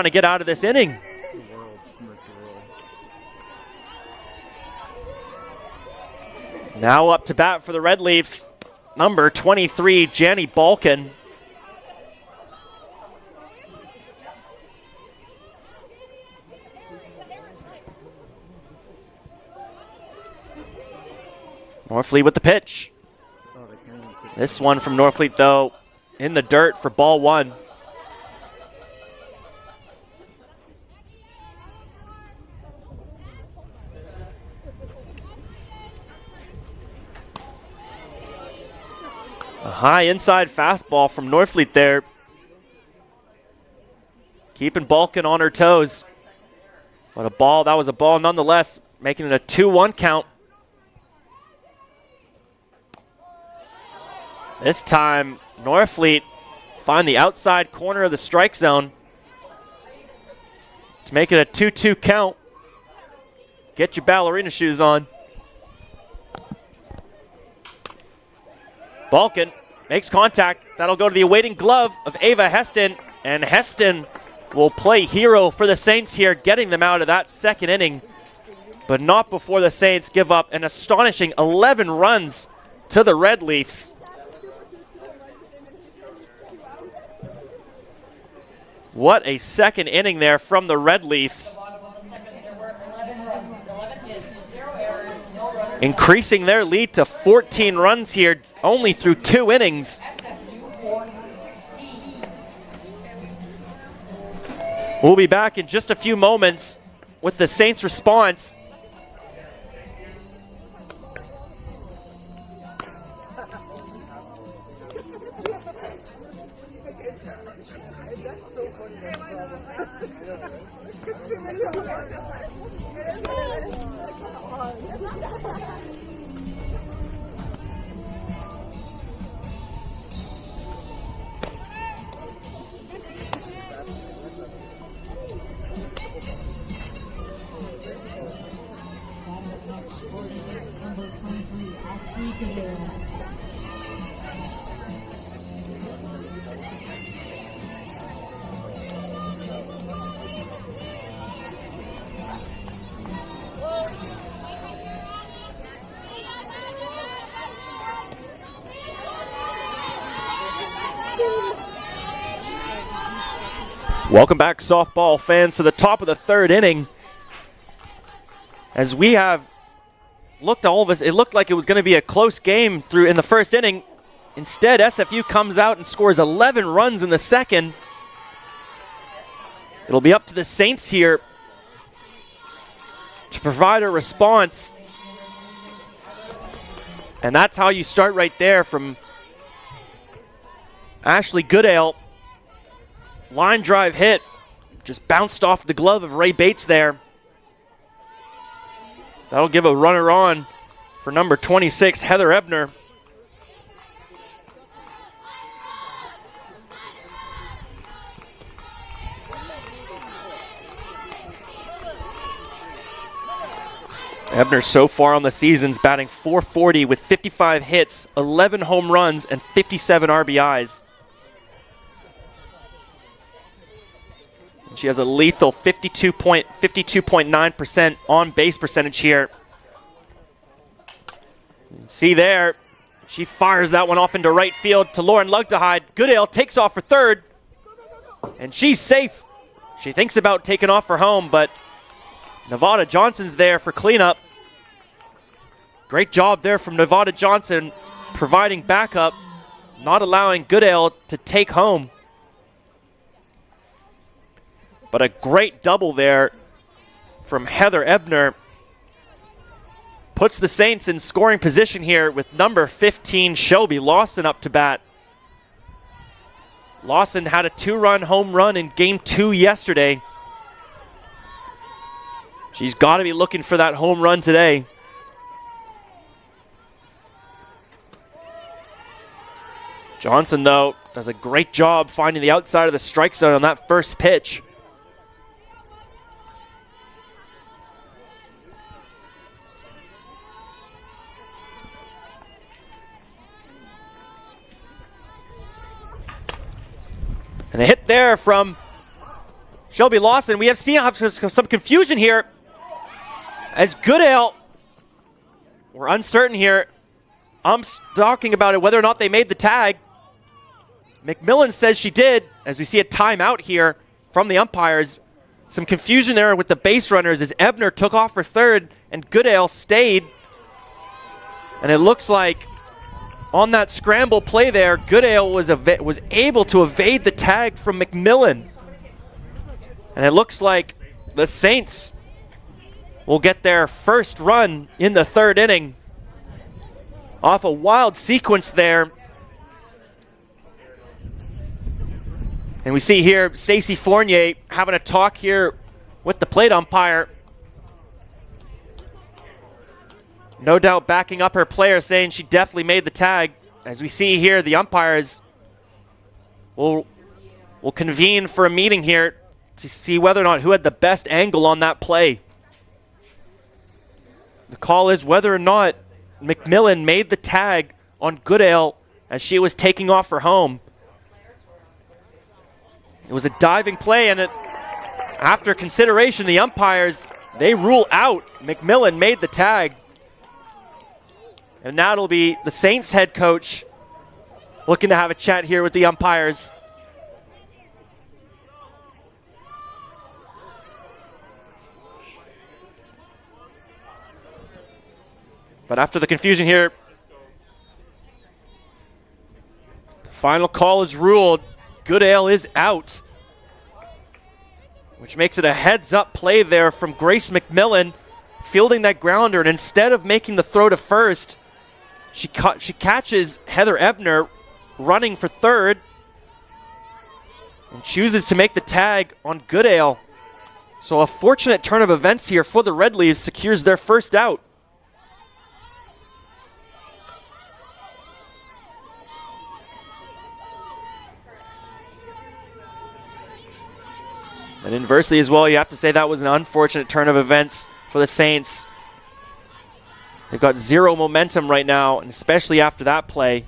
to get out of this inning. Now up to bat for the Red Leafs, number 23, Janny Balkin. Norfleet with the pitch. This one from Norfleet, though, in the dirt for ball one. A high inside fastball from Norfleet there. Keeping Balkin on her toes. But that was a ball nonetheless, making it a 2-1 count. This time, Norfleet find the outside corner of the strike zone to make it a 2-2 count. Get your ballerina shoes on. Balkin makes contact. That'll go to the awaiting glove of Ava Heston, and Heston will play hero for the Saints here, getting them out of that second inning, but not before the Saints give up an astonishing 11 runs to the Red Leafs. What a second inning there from the Red Leafs. Increasing their lead to 14 runs here, only through 2 innings. We'll be back in just a few moments with the Saints' response. Welcome back, softball fans, to the top of the third inning. As we have looked at all of us, it looked like it was going to be a close game through in the first inning. Instead, SFU comes out and scores 11 runs in the second. It'll be up to the Saints here to provide a response. And that's how you start right there from Ashley Goodale. Line drive hit, just bounced off the glove of Ray Bates there. That'll give a runner on for number 26, Heather Ebner. Ebner so far on the season's batting .440 with 55 hits, 11 home runs, and 57 RBIs. She has a lethal 52.9% on base percentage here. See there, she fires that one off into right field to Lauren Lugdehide. Goodale takes off for third, and she's safe. She thinks about taking off for home, but Nevada Johnson's there for cleanup. Great job there from Nevada Johnson, providing backup, not allowing Goodale to take home. But a great double there from Heather Ebner puts the Saints in scoring position here with number 15, Shelby Lawson, up to bat. Lawson had a 2-run home run in Game 2 yesterday. She's got to be looking for that home run today. Johnson, though, does a great job finding the outside of the strike zone on that first pitch. And a hit there from Shelby Lawson. We have seen some confusion here as Goodale, we're uncertain here. I'm talking about it, whether or not they made the tag. McMillan says she did, as we see a timeout here from the umpires. Some confusion there with the base runners as Ebner took off for third and Goodale stayed. And it looks like on that scramble play there, Goodale was able to evade the tag from McMillan. And it looks like the Saints will get their first run in the third inning off a wild sequence there. And we see here Stacey Fournier having a talk here with the plate umpire. No doubt backing up her player, saying she definitely made the tag. As we see here, the umpires will convene for a meeting here to see whether or not who had the best angle on that play. The call is whether or not McMillan made the tag on Goodale as she was taking off for home. It was a diving play, and after consideration, the umpires, they rule out McMillan made the tag. And now it'll be the Saints head coach looking to have a chat here with the umpires. But after the confusion here, the final call is ruled. Goodale is out, which makes it a heads-up play there from Grace McMillan, fielding that grounder. And instead of making the throw to first, she catches Heather Ebner running for third and chooses to make the tag on Goodale. So a fortunate turn of events here for the Red Leaves secures their first out. And inversely as well, you have to say that was an unfortunate turn of events for the Saints. They've got zero momentum right now, and especially after that play.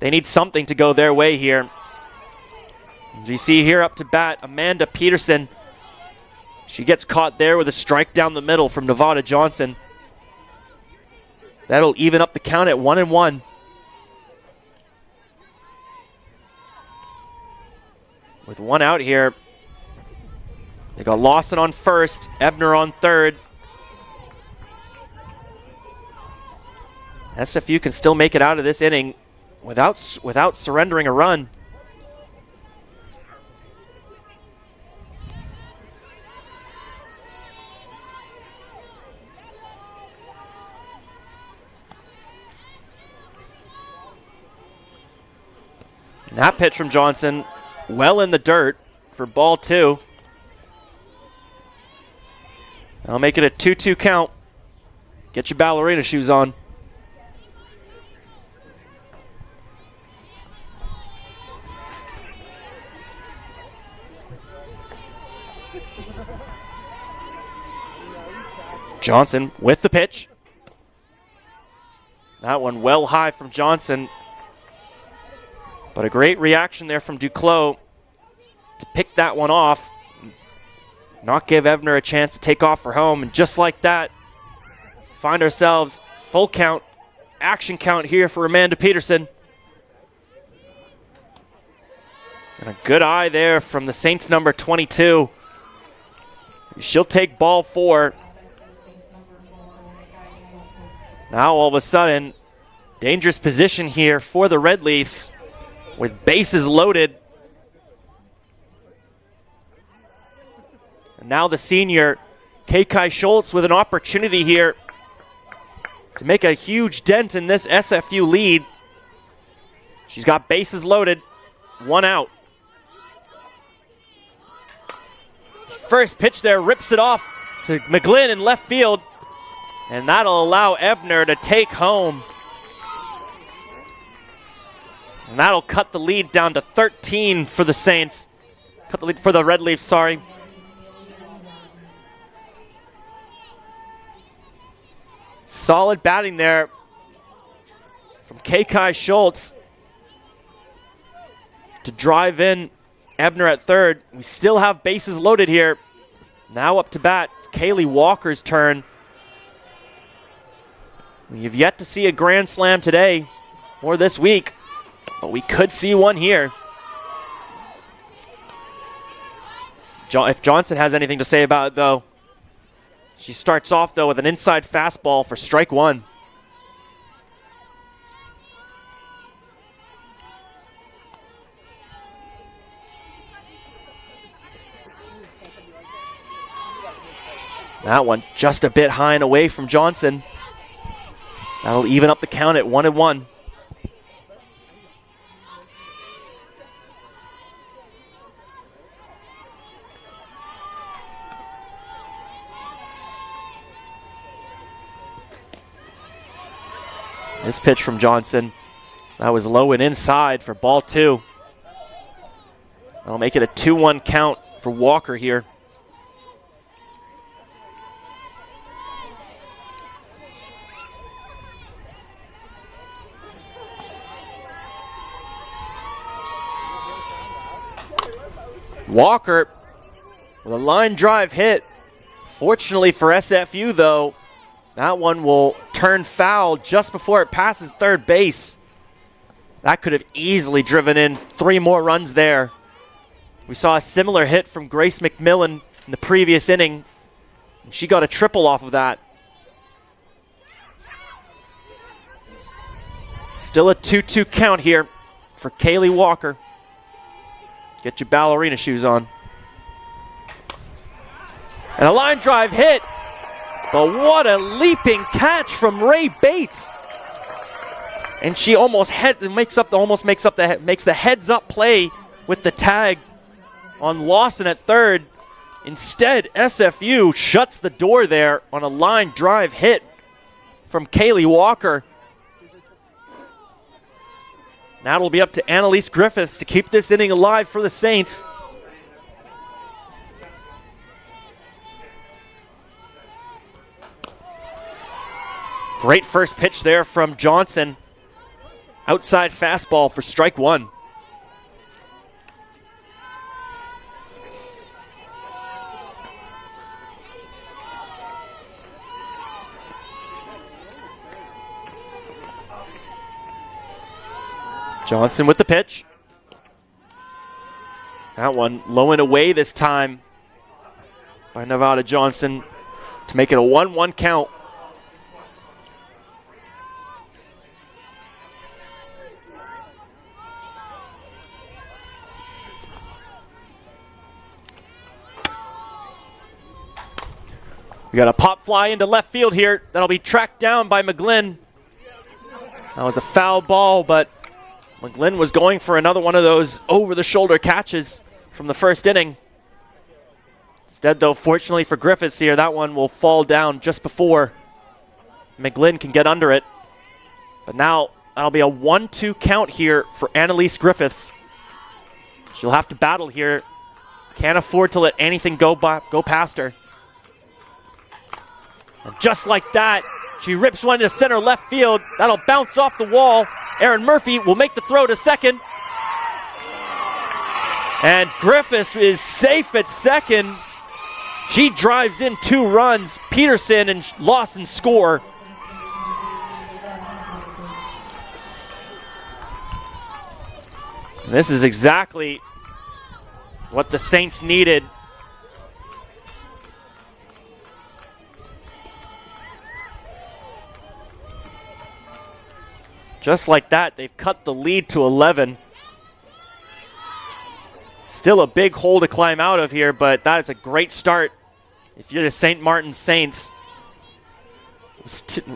They need something to go their way here. As you see here up to bat, Amanda Peterson. She gets caught there with a strike down the middle from Nevada Johnson. That'll even up the count at 1-1. with one out here. They got Lawson on first, Ebner on third. SFU can still make it out of this inning without surrendering a run. And that pitch from Johnson, well in the dirt for ball 2. I'll make it a 2-2 count. Get your ballerina shoes on. Johnson with the pitch. That one well high from Johnson. But a great reaction there from Duclos to pick that one off. Not give Ebner a chance to take off for home. And just like that, find ourselves full count, action count here for Amanda Peterson. And a good eye there from the Saints number 22. She'll take ball 4. Now all of a sudden, dangerous position here for the Red Leafs with bases loaded. And now the senior, Kai Schultz, with an opportunity here to make a huge dent in this SFU lead. She's got bases loaded, one out. First pitch there, rips it off to McGlynn in left field. And that'll allow Ebner to take home. And that'll cut the lead down to 13 for the Saints. Cut the lead for the Red Leafs, sorry. Solid batting there from Kai Schultz to drive in Ebner at third. We still have bases loaded here. Now up to bat, it's Kaylee Walker's turn. We've yet to see a grand slam today or this week, but we could see one here. If Johnson has anything to say about it, though, she starts off, though, with an inside fastball for strike 1. That one just a bit high and away from Johnson. That'll even up the count at 1-1. This pitch from Johnson, that was low and inside for ball 2. That'll make it a 2-1 count for Walker here. Walker with a line drive hit. Fortunately for SFU, though, that one will turn foul just before it passes third base. That could have easily driven in 3 more runs there. We saw a similar hit from Grace McMillan in the previous inning. She got a triple off of that. Still a 2-2 count here for Kaylee Walker. Get your ballerina shoes on. And a line drive hit. But what a leaping catch from Ray Bates. And she almost makes the heads up play with the tag on Lawson at third. Instead, SFU shuts the door there on a line drive hit from Kaylee Walker. Now it'll be up to Annalise Griffiths to keep this inning alive for the Saints. Great first pitch there from Johnson. Outside fastball for strike 1. Johnson with the pitch. That one low and away this time by Nevada Johnson to make it a 1-1 count. We got a pop fly into left field here. That'll be tracked down by McGlynn. That was a foul ball, but McGlynn was going for another one of those over-the-shoulder catches from the first inning. Instead, though, fortunately for Griffiths here, that one will fall down just before McGlynn can get under it. But now that'll be a 1-2 count here for Annalise Griffiths. She'll have to battle here. Can't afford to let anything go past her. And just like that, she rips one to center left field. That'll bounce off the wall. Aaron Murphy will make the throw to second. And Griffiths is safe at second. She drives in 2 runs. Peterson and Lawson score. And this is exactly what the Saints needed. Just like that, they've cut the lead to 11. Still a big hole to climb out of here, but that is a great start if you're the St. Martin Saints.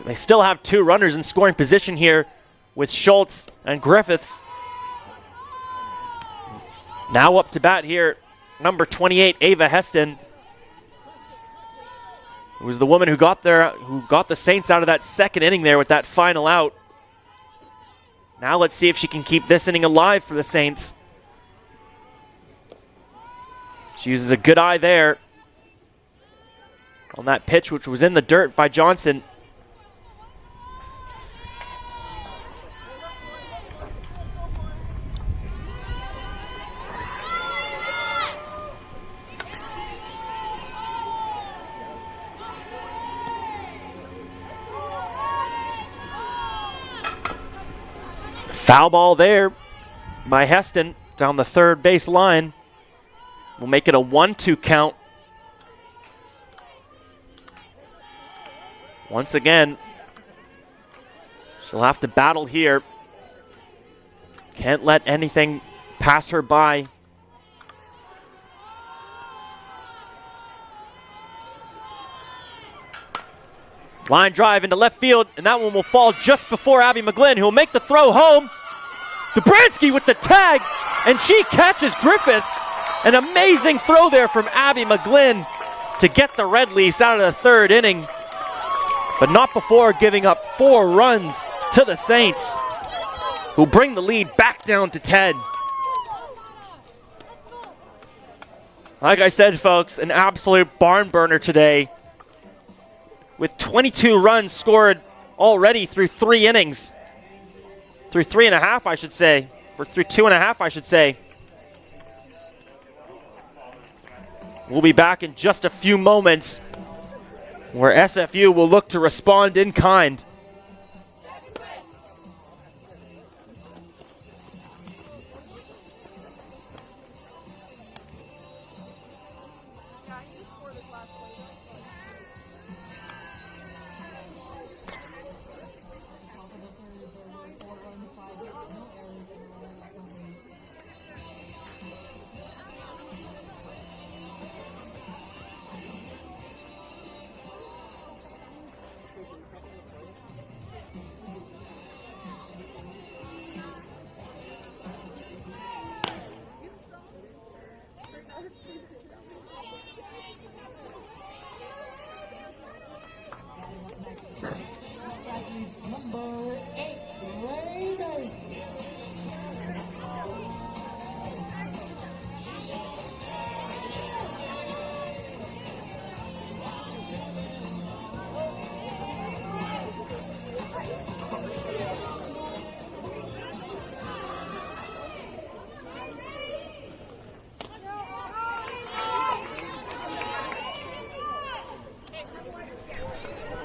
They still have 2 runners in scoring position here with Schultz and Griffiths. Now up to bat here, number 28, Ava Heston, who was the woman who got the Saints out of that second inning there with that final out. Now let's see if she can keep this inning alive for the Saints. She uses a good eye there on that pitch, which was in the dirt by Johnson. Foul ball there by Heston down the third base line. We'll make it a 1-2 count. Once again, she'll have to battle here. Can't let anything pass her by. Line drive into left field, and that one will fall just before Abby McGlynn, who will make the throw home. Dobransky with the tag, and she catches Griffiths. An amazing throw there from Abby McGlynn to get the Red Leafs out of the third inning, but not before giving up 4 runs to the Saints, who bring the lead back down to 10. Like I said, folks, an absolute barn burner today, with 22 runs scored already through 3 innings. Through 3.5, I should say. Through 2.5, I should say. We'll be back in just a few moments, where SFU will look to respond in kind.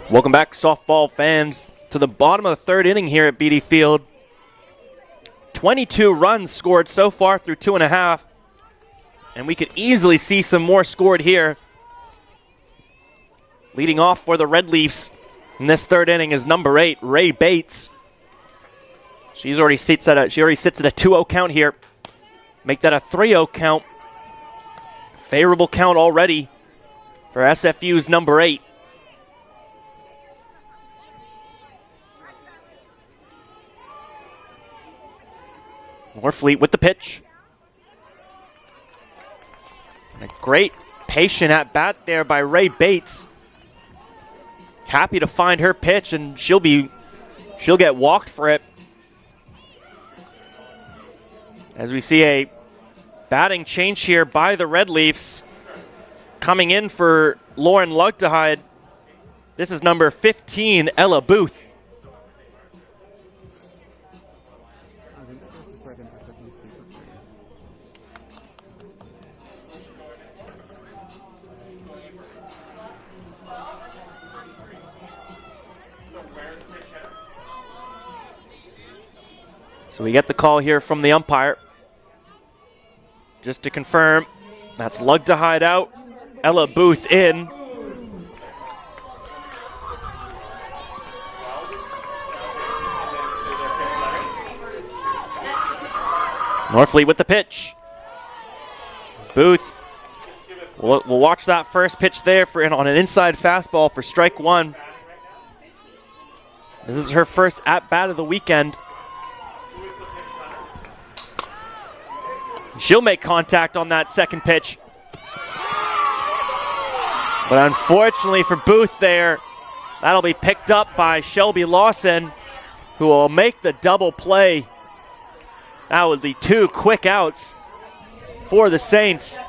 Welcome back, softball fans, to the bottom of the third inning here at BD Field. 22 runs scored so far through 2.5. and we could easily see some more scored here. Leading off for the Red Leafs in this third inning is number 8, Ray Bates. She already sits at a 2-0 count here. Make that a 3-0 count. Favorable count already for SFU's number 8. Norfleet with the pitch. And a great patient at bat there by Ray Bates. Happy to find her pitch, and she'll get walked for it. As we see a batting change here by the Red Leafs. Coming in for Lauren Lugdehide. This is number 15, Ella Booth. So we get the call here from the umpire. Just to confirm, that's Lugdehide out, Ella Booth in. Norfleet with the pitch. Booth. We'll watch that first pitch there on an inside fastball for strike one. This is her first at-bat of the weekend. She'll make contact on that second pitch. But unfortunately for Booth there, that'll be picked up by Shelby Lawson, who will make the double play. That would be 2 quick outs for the Saints.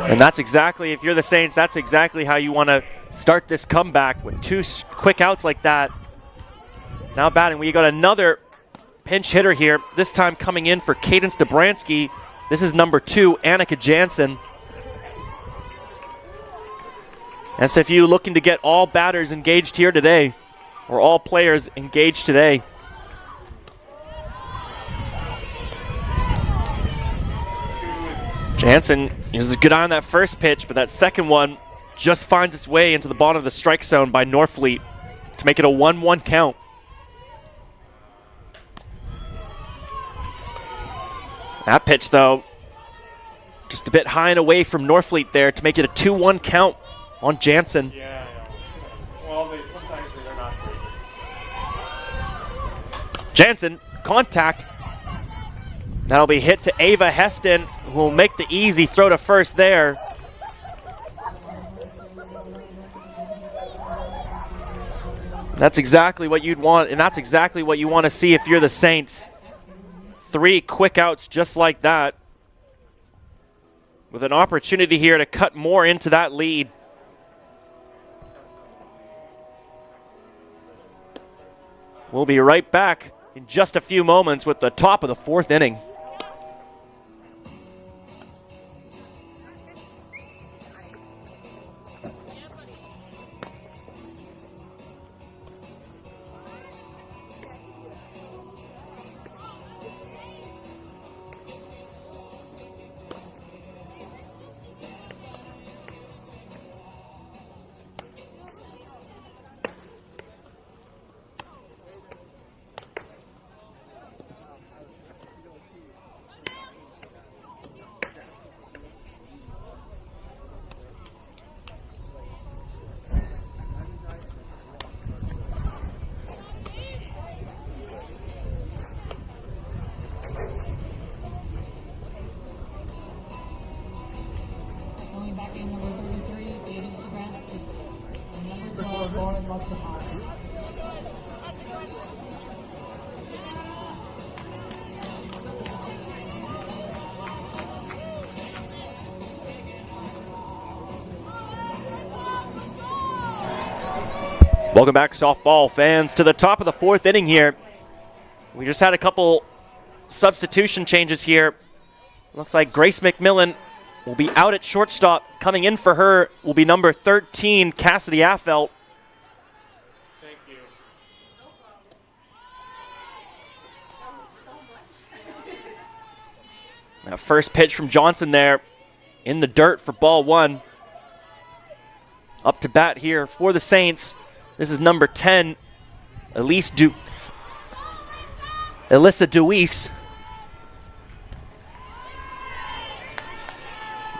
And that's exactly, if you're the Saints, that's exactly how you want to start this comeback, with 2 quick outs like that. Now batting, we got another pinch hitter here, this time coming in for Cadence Dobransky. This is number 2, Annika Jansen. SFU looking to get all batters engaged here today, or all players engaged today. Jansen uses a good eye on that first pitch, but that second one just finds its way into the bottom of the strike zone by Norfleet to make it a 1-1 count. That pitch, though, just a bit high and away from Norfleet there to make it a 2-1 count on Jansen. Yeah. Well, sometimes they're not great. Jansen, contact. That'll be hit to Ava Heston, who will make the easy throw to first there. That's exactly what you'd want, and that's exactly what you want to see if you're the Saints. 3 quick outs just like that, with an opportunity here to cut more into that lead. We'll be right back in just a few moments with the top of the 4th inning. Welcome back, softball fans, to the top of the 4th inning here. We just had a couple substitution changes here. Looks like Grace McMillan will be out at shortstop. Coming in for her will be number 13, Cassidy Affelt. Thank you. That first pitch from Johnson there in the dirt for ball one. Up to bat here for the Saints. This is number 10, Alyssa Deweese.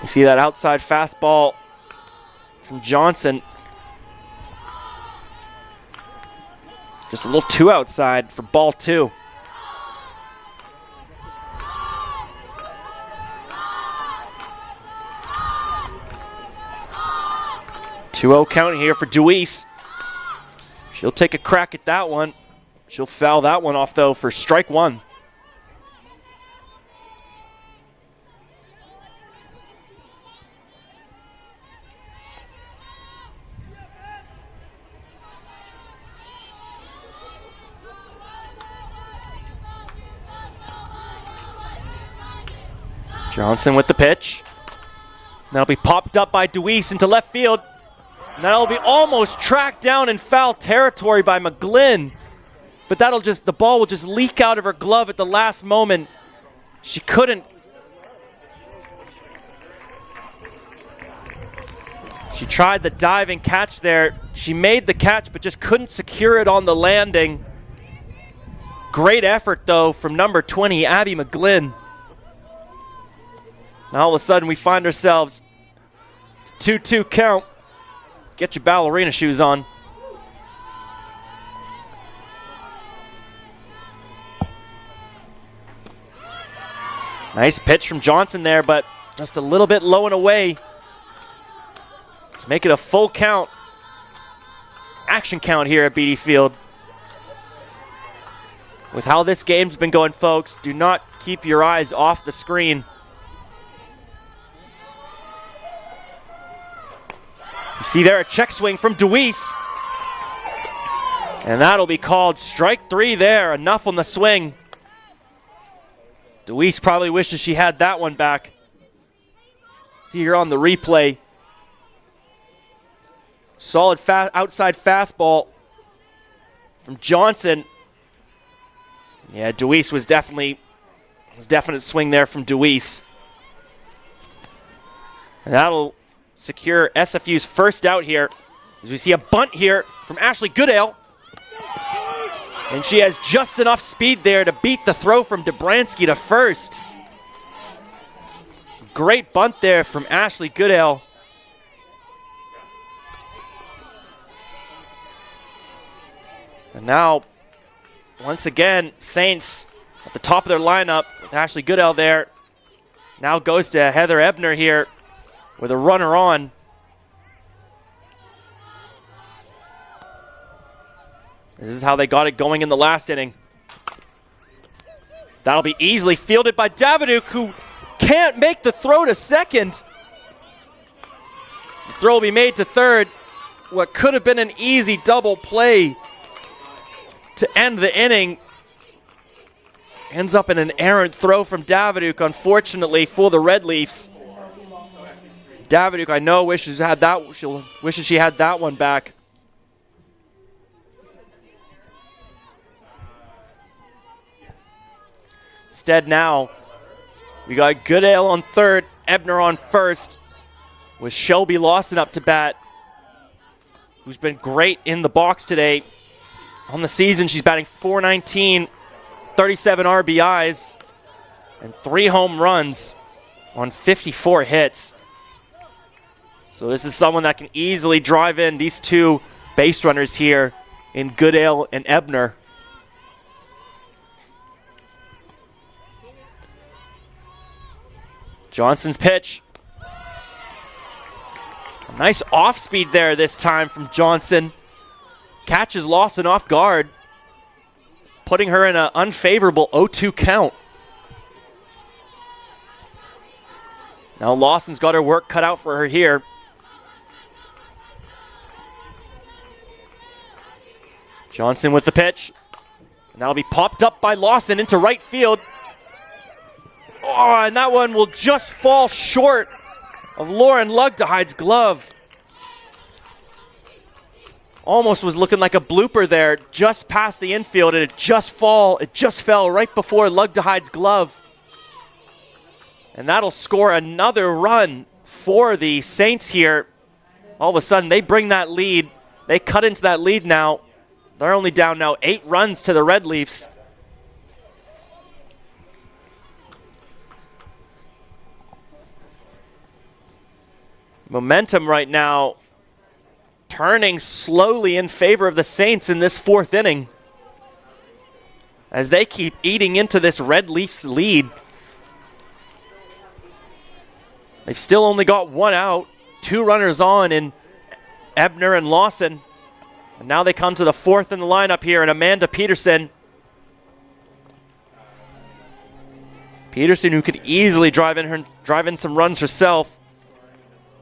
You see that outside fastball from Johnson. Just a little too outside for ball two. Two-0 count here for Deweese. She'll take a crack at that one. She'll foul that one off, though, for strike one. Johnson with the pitch. That'll be popped up by Deweese into left field. And that'll be almost tracked down in foul territory by McGlynn. But the ball will just leak out of her glove at the last moment. She couldn't. She tried the diving catch there. She made the catch but just couldn't secure it on the landing. Great effort though from number 20, Abby McGlynn. Now all of a sudden we find ourselves 2-2 count. Get your ballerina shoes on. Nice pitch from Johnson there, but just a little bit low and away. Let's make it a full count. Action count here at BD Field. With how this game's been going, folks, do not keep your eyes off the screen. You see there a check swing from Deweese. And that'll be called strike three there. Enough on the swing. Deweese probably wishes she had that one back. See here on the replay. Solid outside fastball from Johnson. Yeah, Deweese was definite swing there from Deweese. And that'll secure SFU's first out here. As we see a bunt here from Ashley Goodale. And she has just enough speed there to beat the throw from Dobransky to first. Great bunt there from Ashley Goodale. And now, once again, Saints at the top of their lineup with Ashley Goodale there. Now goes to Heather Ebner here with a runner on. This is how they got it going in the last inning. That'll be easily fielded by Daviduk, who can't make the throw to second. The throw will be made to third. What could have been an easy double play to end the inning ends up in an errant throw from Daviduk, unfortunately, for the Red Leafs. Daviduk, I know, wishes she had that one back. Instead now, we got Goodale on third, Ebner on first, with Shelby Lawson up to bat, who's been great in the box today. On the season, she's batting .419, 37 RBIs, and 3 home runs on 54 hits. So this is someone that can easily drive in these two base runners here in Goodale and Ebner. Johnson's pitch. A nice off speed there this time from Johnson. Catches Lawson off guard, putting her in an unfavorable 0-2 count. Now Lawson's got her work cut out for her here. Johnson with the pitch. And that'll be popped up by Lawson into right field. Oh, and that one will just fall short of Lauren Lugdehide's glove. Almost was looking like a blooper there, just past the infield, and it just fell right before Lugdehide's glove. And that'll score another run for the Saints here. All of a sudden, they bring that lead. They cut into that lead now. They're only down now 8 runs to the Red Leafs. Momentum right now turning slowly in favor of the Saints in this 4th inning as they keep eating into this Red Leafs lead. They've still only got 1 out, 2 runners on in Ebner and Lawson. And now they come to the 4th in the lineup here, and Amanda Peterson. Peterson, who could easily drive in some runs herself.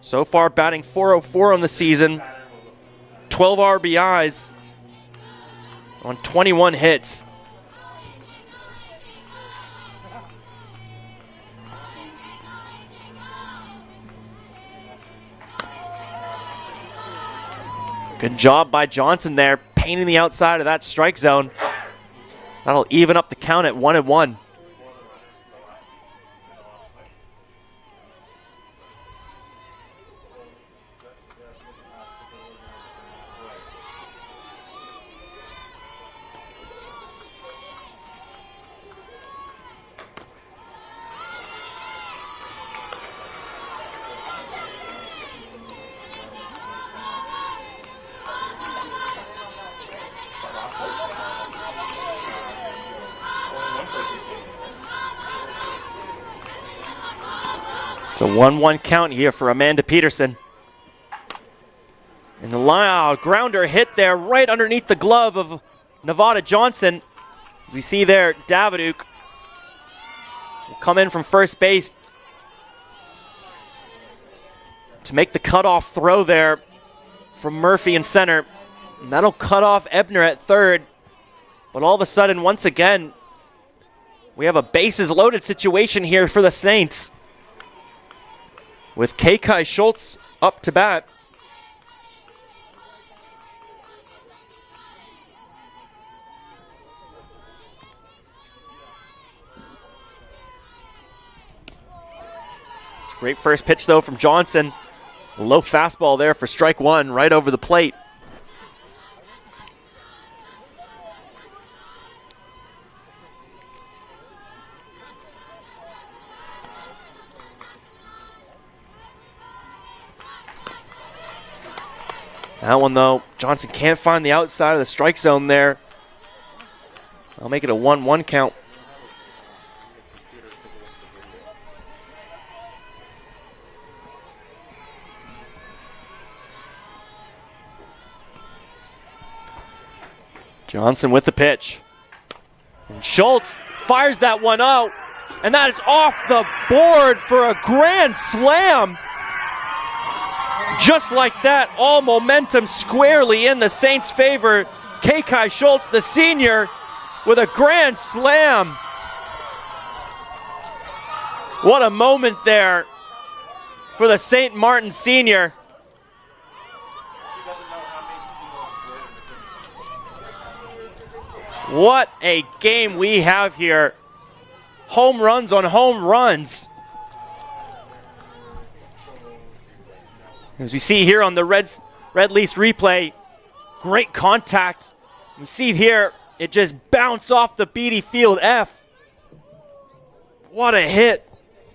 So far, batting .404 on the season, 12 RBIs on 21 hits. Good job by Johnson there, painting the outside of that strike zone. That'll even up the count at 1-1. It's a 1-1 count here for Amanda Peterson. And the grounder hit there right underneath the glove of Nevada Johnson. As we see there, Daviduk will come in from first base to make the cutoff throw there from Murphy in center. And that'll cut off Ebner at third. But all of a sudden, once again, we have a bases loaded situation here for the Saints, with Kai Schultz up to bat. It's a great first pitch, though, from Johnson. A low fastball there for strike 1, right over the plate. That one, though, Johnson can't find the outside of the strike zone there. I'll make it a 1-1 count. Johnson with the pitch. And Schultz fires that one out. And that is off the board for a grand slam. Just like that, all momentum squarely in the Saints' favor. Kai Schultz, the senior, with a grand slam. What a moment there for the St. Martin senior. What a game we have here. Home runs on home runs. As we see here on the Red Leafs replay, great contact. We see here, it just bounced off the BD Field F. What a hit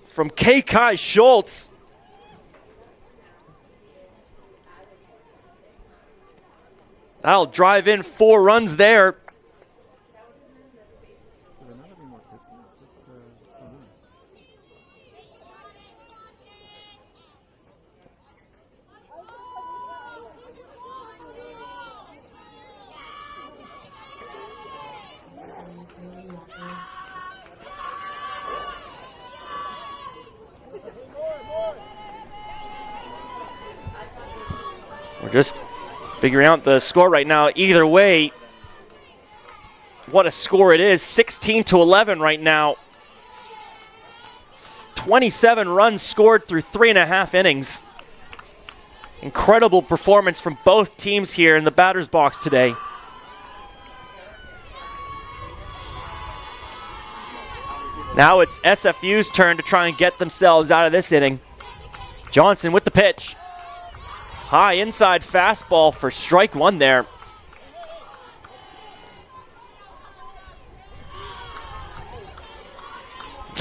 from Kai Schultz. That'll drive in 4 runs there. We're just figuring out the score right now. Either way, what a score it is. 16-11 right now. 27 runs scored through 3.5 innings. Incredible performance from both teams here in the batter's box today. Now it's SFU's turn to try and get themselves out of this inning. Johnson with the pitch. High inside fastball for strike one there.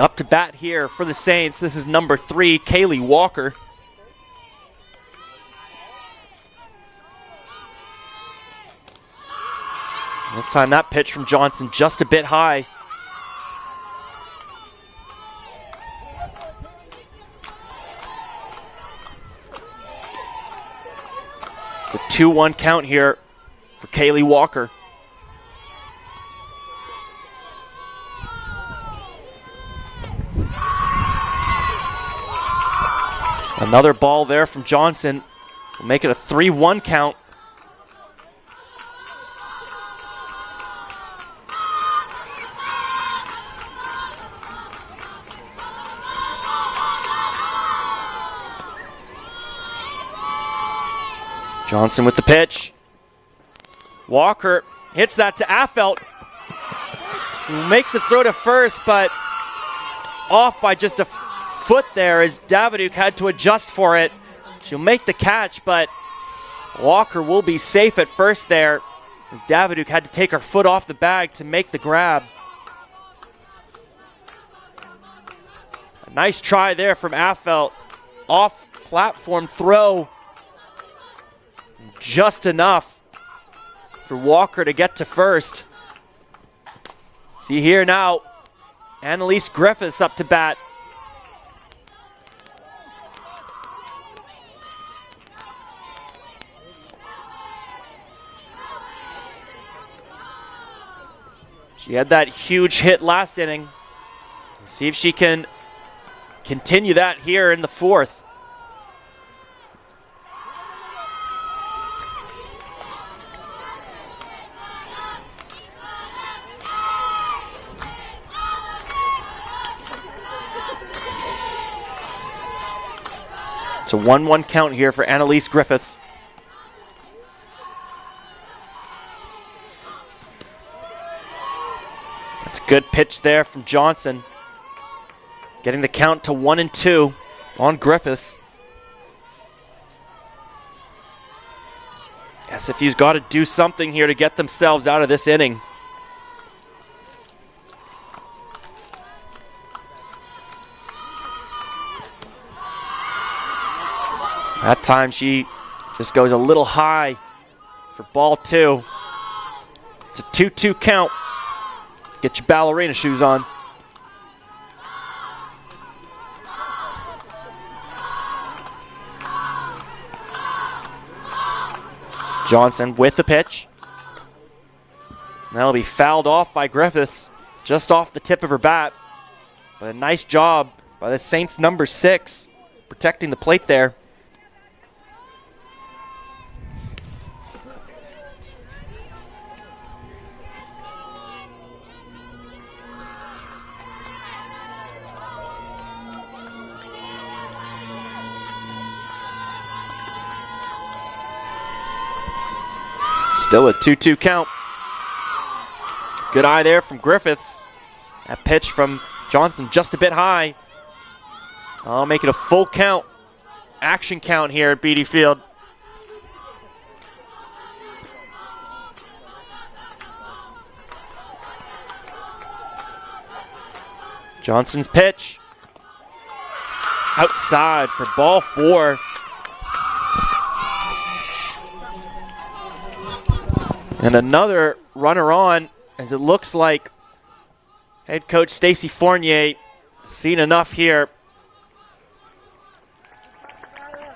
Up to bat here for the Saints. This is number 3, Kaylee Walker. This time that pitch from Johnson just a bit high. It's a 2-1 count here for Kaylee Walker. Another ball there from Johnson will make it a 3-1 count. Johnson with the pitch. Walker hits that to Affelt. Makes the throw to first, but off by just a foot there as Daviduk had to adjust for it. She'll make the catch, but Walker will be safe at first there as Daviduk had to take her foot off the bag to make the grab. A nice try there from Affelt. Off platform throw. Just enough for Walker to get to first. See here now, Annalise Griffiths up to bat. She had that huge hit last inning. See if she can continue that here in the fourth. It's a 1-1 count here for Annalise Griffiths. That's a good pitch there from Johnson. Getting the count to 1-2 on Griffiths. SFU's got to do something here to get themselves out of this inning. That time she just goes a little high for ball 2. It's a 2-2 count. Get your ballerina shoes on. Johnson with the pitch. That'll be fouled off by Griffiths, just off the tip of her bat. But a nice job by the Saints number 6, protecting the plate there. Still a 2-2 count. Good eye there from Griffiths. That pitch from Johnson just a bit high. I'll make it a full count. Action count here at Beatty Field. Johnson's pitch. Outside for ball 4. And another runner on, as it looks like head coach Stacy Fournier seen enough here.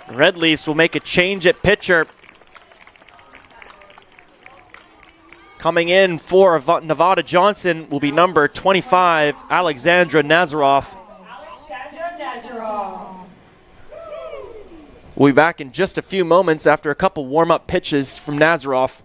The Red Leafs will make a change at pitcher. Coming in for Nevada Johnson will be number 25, Alexandra Nazaroff. We'll be back in just a few moments after a couple warm-up pitches from Nazaroff.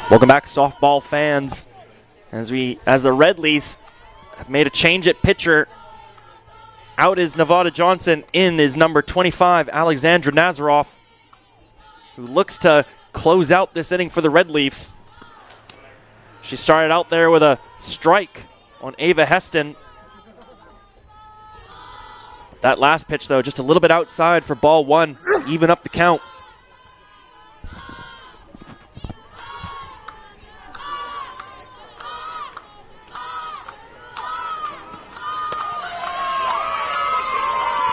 Welcome back, softball fans. As the Red Leafs have made a change at pitcher. Out is Nevada Johnson, in is number 25, Alexandra Nazaroff, who looks to close out this inning for the Red Leafs. She started out there with a strike on Ava Heston. That last pitch, though, just a little bit outside for ball one to even up the count.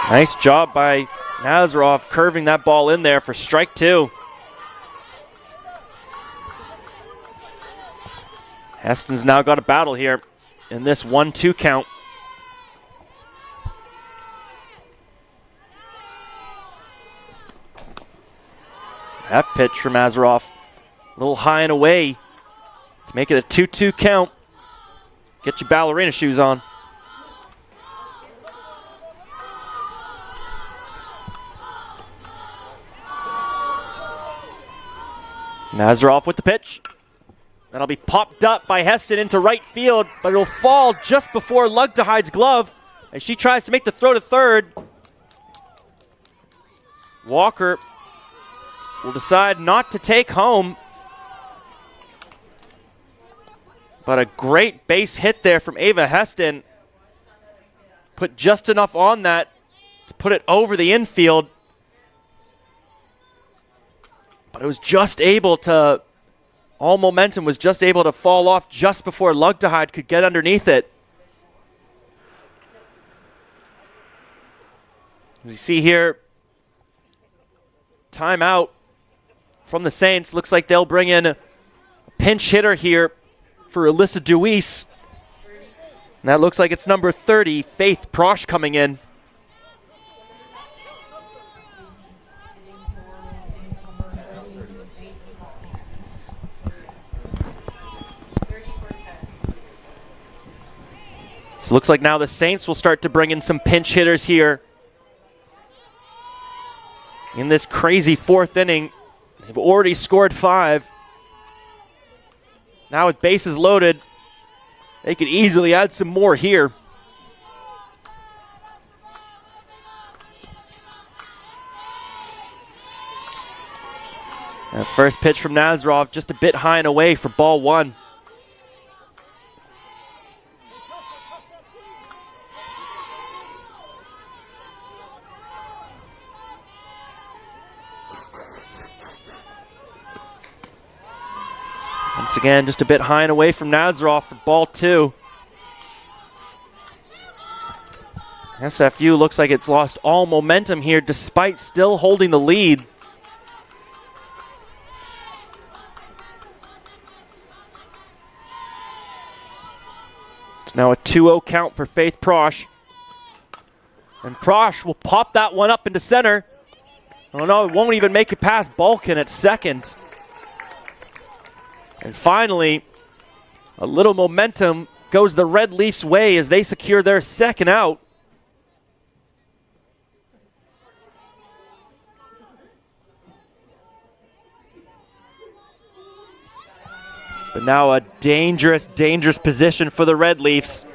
Nice job by Nazaroff curving that ball in there for strike two. Heston's now got a battle here in this 1-2 count. That pitch from Nazaroff, a little high and away to make it a 2-2 count. Get your ballerina shoes on. Nazaroff with the pitch. That'll be popped up by Heston into right field, but it'll fall just before Lugtehide's glove as she tries to make the throw to third. Walker will decide not to take home. But a great base hit there from Ava Heston. Put just enough on that to put it over the infield. But it was just able to, all momentum was just able to fall off just before Lugtehide could get underneath it. As you see here, timeout from the Saints. Looks like they'll bring in a pinch hitter here for Alyssa Deweese. And that looks like it's number 30, Faith Prosh, coming in. So looks like now the Saints will start to bring in some pinch hitters here. In this crazy fourth inning, they've already scored 5. Now with bases loaded, they could easily add some more here. That first pitch from Nazaroff just a bit high and away for ball one. Once again, just a bit high and away from Nazaroff for ball two. SFU looks like it's lost all momentum here despite still holding the lead. It's now a 2-0 count for Faith Prosh. And Prosh will pop that one up into center. Oh no, it won't even make it past Balkan at second. And finally, a little momentum goes the Red Leafs' way as they secure their second out. But now a dangerous, dangerous position for the Red Leafs,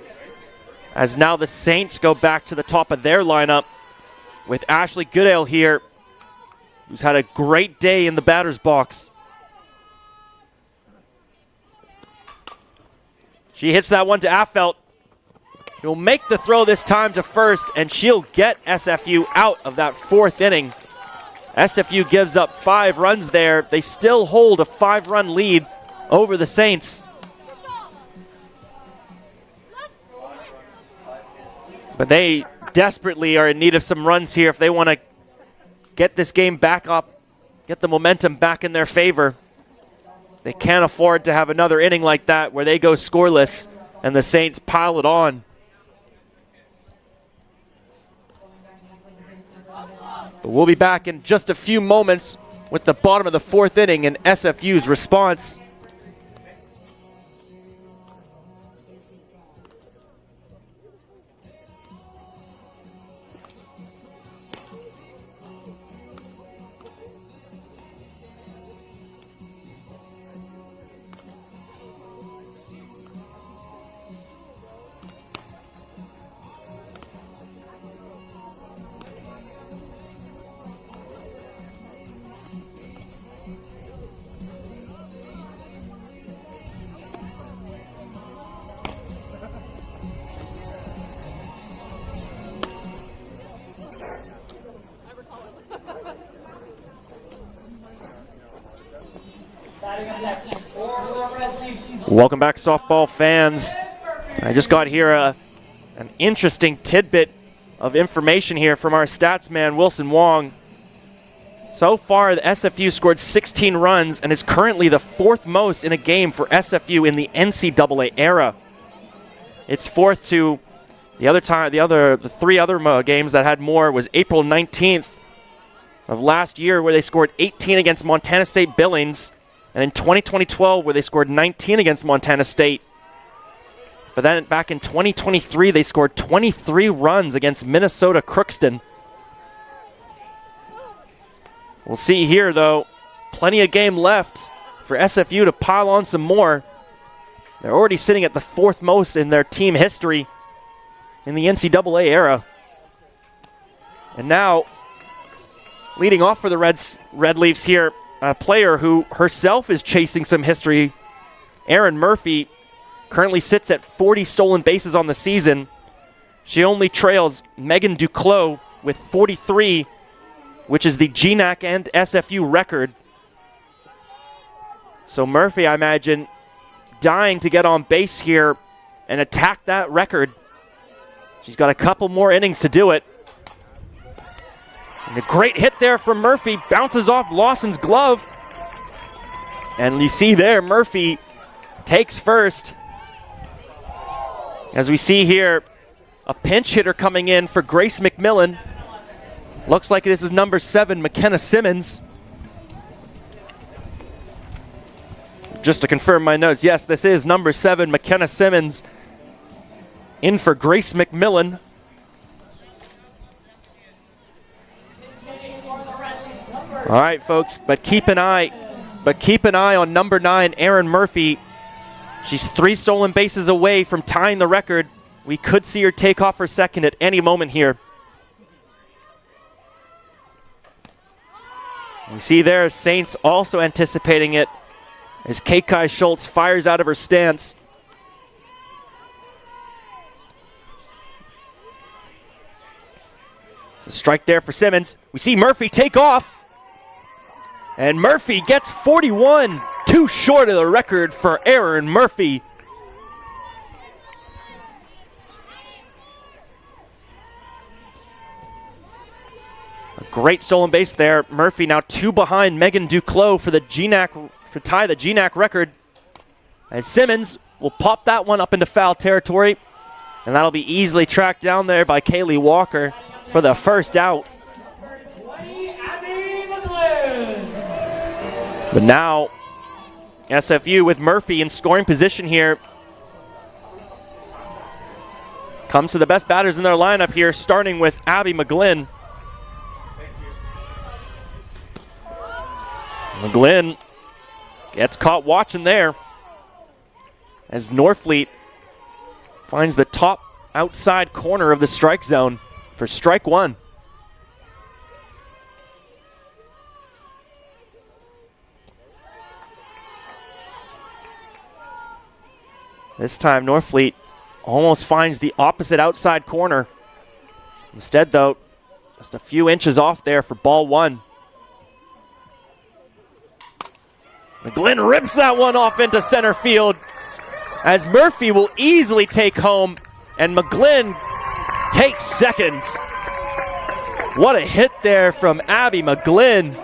as now the Saints go back to the top of their lineup with Ashley Goodale here, who's had a great day in the batter's box. She hits that one to Affelt. He'll make the throw this time to first, and she'll get SFU out of that fourth inning. SFU gives up 5 runs there. They still hold a 5-run lead over the Saints. But they desperately are in need of some runs here if they want to get this game back up, get the momentum back in their favor. They can't afford to have another inning like that where they go scoreless and the Saints pile it on. But we'll be back in just a few moments with the bottom of the fourth inning and SFU's response. Welcome back, softball fans. I just got here an interesting tidbit of information here from our stats man, Wilson Wong. So far, the SFU scored 16 runs and is currently the fourth most in a game for SFU in the NCAA era. It's fourth to the three other games that had more was April 19th of last year, where they scored 18 against Montana State Billings, and in 2012 where they scored 19 against Montana State. But then back in 2023, they scored 23 runs against Minnesota Crookston. We'll see here, though. Plenty of game left for SFU to pile on some more. They're already sitting at the fourth most in their team history in the NCAA era. And now, leading off for the Red Leafs here, a player who herself is chasing some history, Erin Murphy, currently sits at 40 stolen bases on the season. She only trails Megan Duclos with 43, which is the GNAC and SFU record. So Murphy, I imagine, dying to get on base here and attack that record. She's got a couple more innings to do it. And a great hit there from Murphy, bounces off Lawson's glove. And you see there, Murphy takes first. As we see here, a pinch hitter coming in for Grace McMillan. Looks like this is number 7, McKenna Simmons. Just to confirm my notes, yes, this is number 7, McKenna Simmons, in for Grace McMillan. All right, folks, but keep an eye on number 9, Erin Murphy. She's 3 stolen bases away from tying the record. We could see her take off for second at any moment here. You see there, Saints also anticipating it as Kekai Schultz fires out of her stance. It's a strike there for Simmons. We see Murphy take off. And Murphy gets 41, too short of the record for Erin Murphy. A great stolen base there. Murphy now 2 behind Megan Duclos for the GNAC, to tie the GNAC record. And Simmons will pop that one up into foul territory. And that'll be easily tracked down there by Kaylee Walker for the first out. But now, SFU with Murphy in scoring position here. Comes to the best batters in their lineup here, starting with Abby McGlynn. McGlynn gets caught watching there as Norfleet finds the top outside corner of the strike zone for strike 1. This time Norfleet almost finds the opposite outside corner. Instead, though, just a few inches off there for ball 1. McGlynn rips that one off into center field as Murphy will easily take home, and McGlynn takes seconds. What a hit there from Abby McGlynn.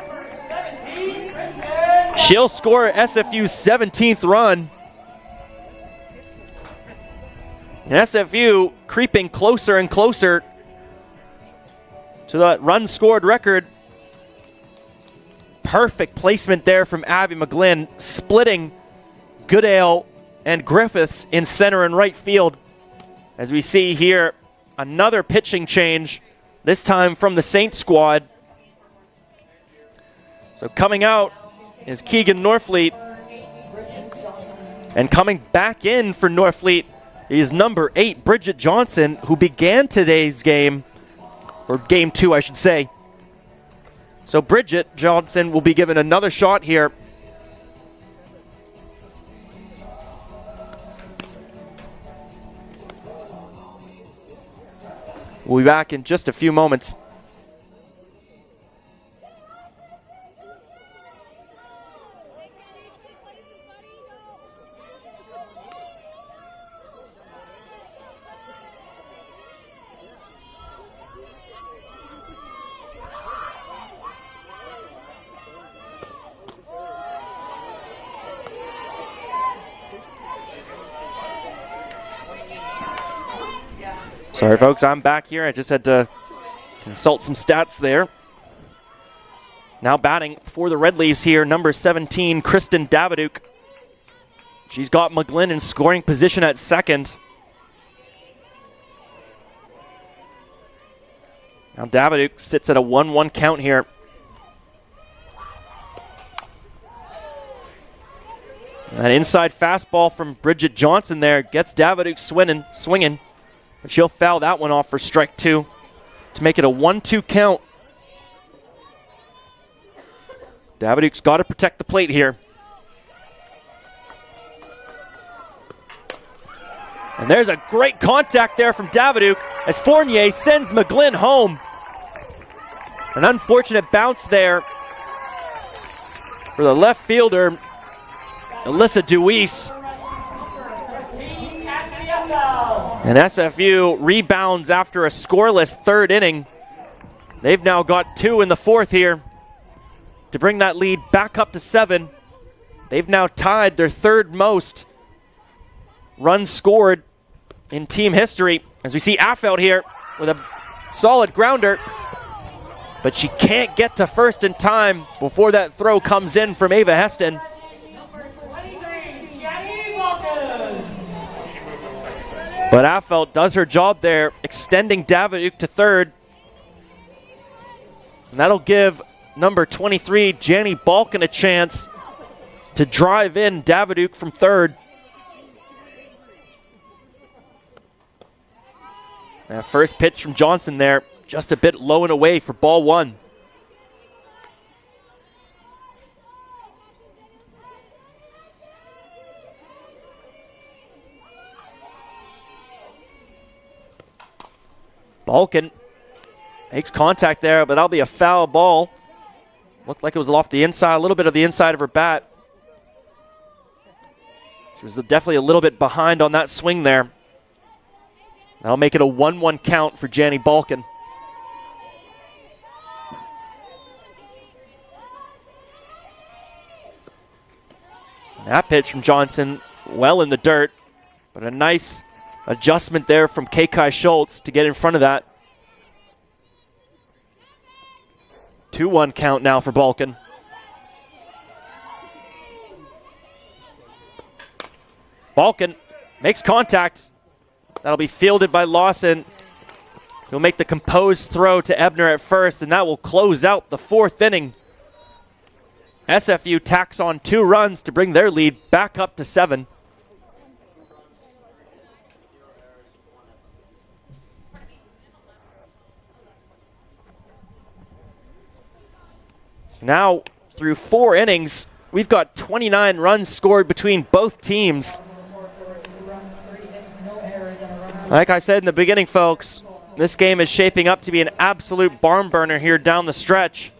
She'll score SFU's 17th run. And SFU creeping closer and closer to that run scored record. Perfect placement there from Abby McGlynn, splitting Goodale and Griffiths in center and right field. As we see here, another pitching change, this time from the Saints squad. So coming out is Keegan Norfleet. And coming back in for Norfleet is number 8, Bridget Johnson, who began today's game, or game 2, I should say. So Bridget Johnson will be given another shot here. We'll be back in just a few moments. Sorry, folks, I'm back here. I just had to consult some stats there. Now batting for the Red Leafs here, number 17, Kristen Daviduk. She's got McGlynn in scoring position at second. Now Daviduk sits at a 1-1 count here. That inside fastball from Bridget Johnson there gets Daviduk swinging, but she'll foul that one off for strike two to make it a 1-2 count. Daviduk's got to protect the plate here. And there's a great contact there from Daviduk as Fournier sends McGlynn home. An unfortunate bounce there for the left fielder, Alyssa Deweese. And SFU rebounds after a scoreless third inning. They've now got 2 in the fourth here to bring that lead back up to 7. They've now tied their third most runs scored in team history. As we see Affeld here with a solid grounder, but she can't get to first in time before that throw comes in from Ava Heston. But Affeld does her job there, extending Daviduk to third. And that'll give number 23, Janny Balkin, a chance to drive in Daviduk from third. That first pitch from Johnson there, just a bit low and away for ball one. Balkin makes contact there, but that'll be a foul ball. Looked like it was off the inside, a little bit of the inside of her bat. She was definitely a little bit behind on that swing there. That'll make it a 1-1 count for Janny Balkin. That pitch from Johnson, well in the dirt, but a nice adjustment there from Kekai Schultz to get in front of that. 2-1 count now for Balkin. Balkin makes contact. That'll be fielded by Lawson. He'll make the composed throw to Ebner at first, and that will close out the fourth inning. SFU tacks on 2 runs to bring their lead back up to 7. Now, through 4 innings, we've got 29 runs scored between both teams. Like I said in the beginning, folks, this game is shaping up to be an absolute barn burner here down the stretch.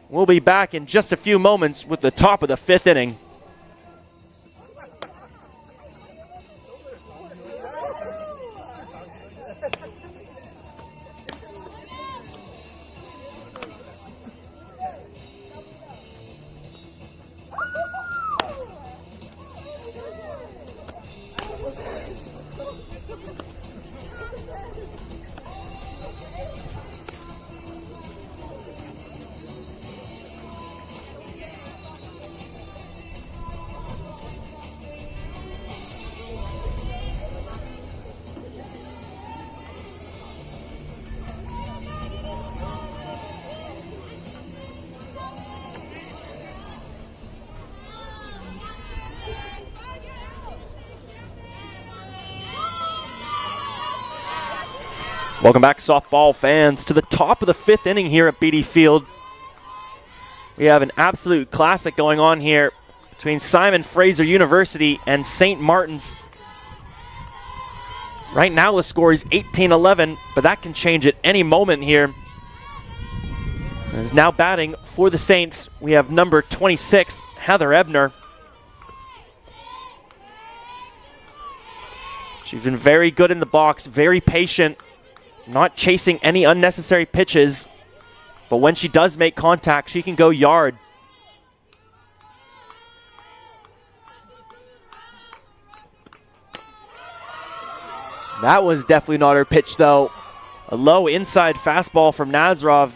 We'll be back in just a few moments with the top of the 5th inning. Welcome back, softball fans, to the top of the 5th inning here at BD Field. We have an absolute classic going on here between Simon Fraser University and St. Martin's. Right now the score is 18-11, but that can change at any moment here. As now batting for the Saints, we have number 26, Heather Ebner. She's been very good in the box, very patient, not chasing any unnecessary pitches, but when she does make contact, she can go yard. That was definitely not her pitch, though. A low inside fastball from Nazarov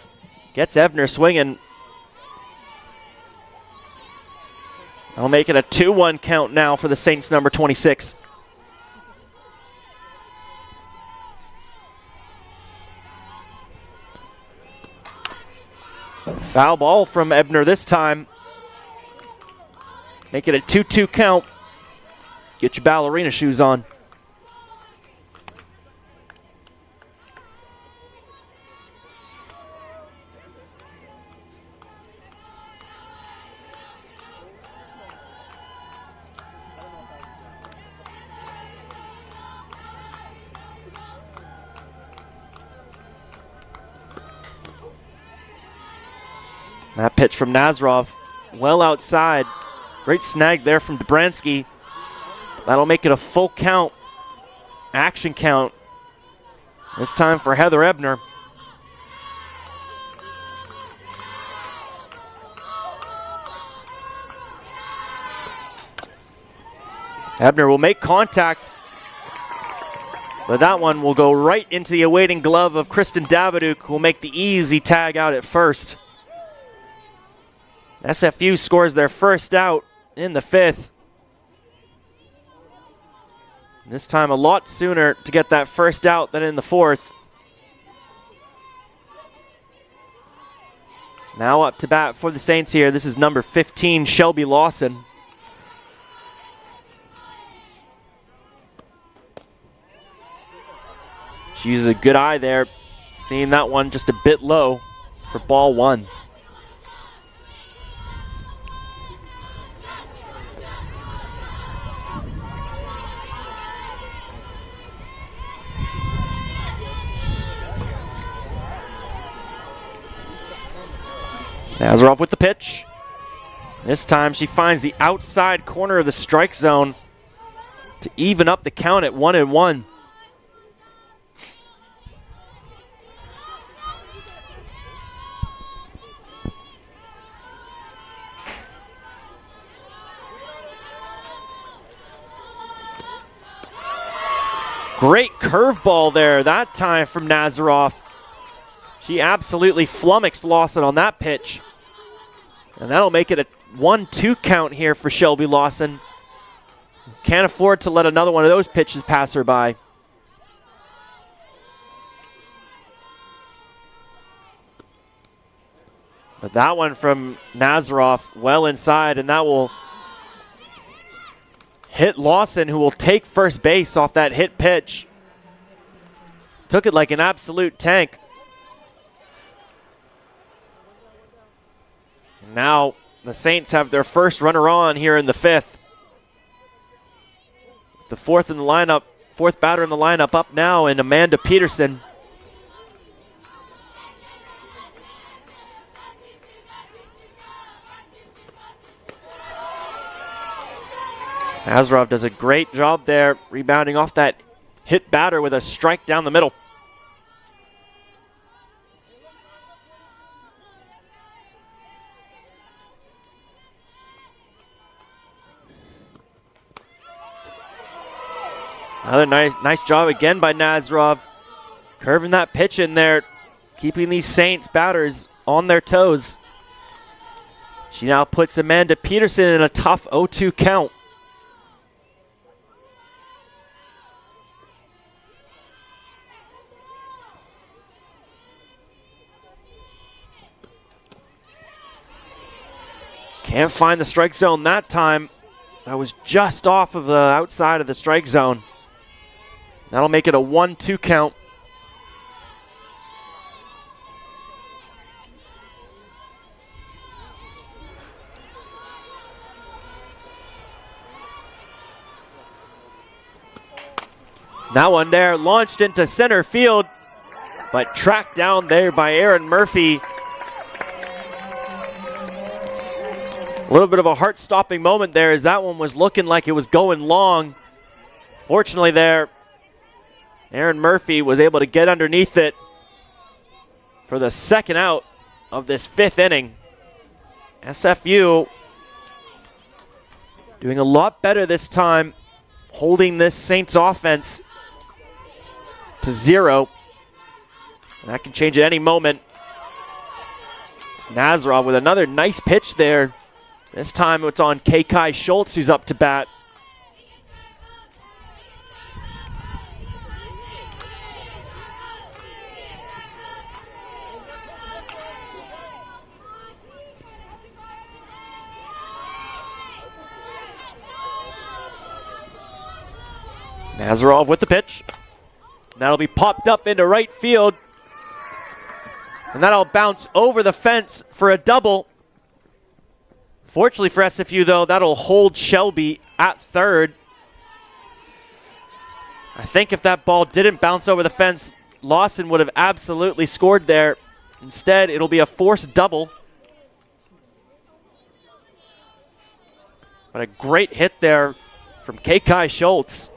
gets Ebner swinging. I'll make it a 2-1 count now for the Saints, number 26. Foul ball from Ebner this time. Make it a 2-2 count. Get your ballerina shoes on. That pitch from Nazarov, well outside. Great snag there from Dobransky. That'll make it a full count, action count. This time for Heather Ebner. Ebner will make contact, but that one will go right into the awaiting glove of Kristen Daviduk, who will make the easy tag out at first. SFU scores their first out in the 5th. This time a lot sooner to get that first out than in the 4th. Now up to bat for the Saints here. This is number 15, Shelby Lawson. She uses a good eye there, seeing that one just a bit low for ball 1. Nazarov with the pitch. This time she finds the outside corner of the strike zone to even up the count at 1-1. Great curveball there that time from Nazarov. She absolutely flummoxed Lawson on that pitch. And that'll make it a 1-2 count here for Shelby Lawson. Can't afford to let another one of those pitches pass her by. But that one from Nazarov well inside, and that will hit Lawson, who will take first base off that hit pitch. Took it like an absolute tank. Now the Saints have their first runner on here in the 5th. The fourth batter in the lineup up now, and Amanda Peterson. Nazarov does a great job there, rebounding off that hit batter with a strike down the middle. Another nice job again by Nazarov, curving that pitch in there, keeping these Saints batters on their toes. She now puts Amanda Peterson in a tough 0-2 count. Can't find the strike zone that time. That was just off of the outside of the strike zone. That'll make it a 1-2 count. That one there launched into center field, but tracked down there by Erin Murphy. A little bit of a heart-stopping moment there, as that one was looking like it was going long. Fortunately there, Erin Murphy was able to get underneath it for the second out of this 5th inning. SFU doing a lot better this time, holding this Saints offense to 0. And that can change at any moment. It's Nazarov with another nice pitch there. This time it's on Kai Schultz who's up to bat. Nazarov with the pitch. That'll be popped up into right field. And that'll bounce over the fence for a double. Fortunately for SFU, though, that'll hold Shelby at third. I think if that ball didn't bounce over the fence, Lawson would have absolutely scored there. Instead, it'll be a forced double. But a great hit there from Kai Schultz.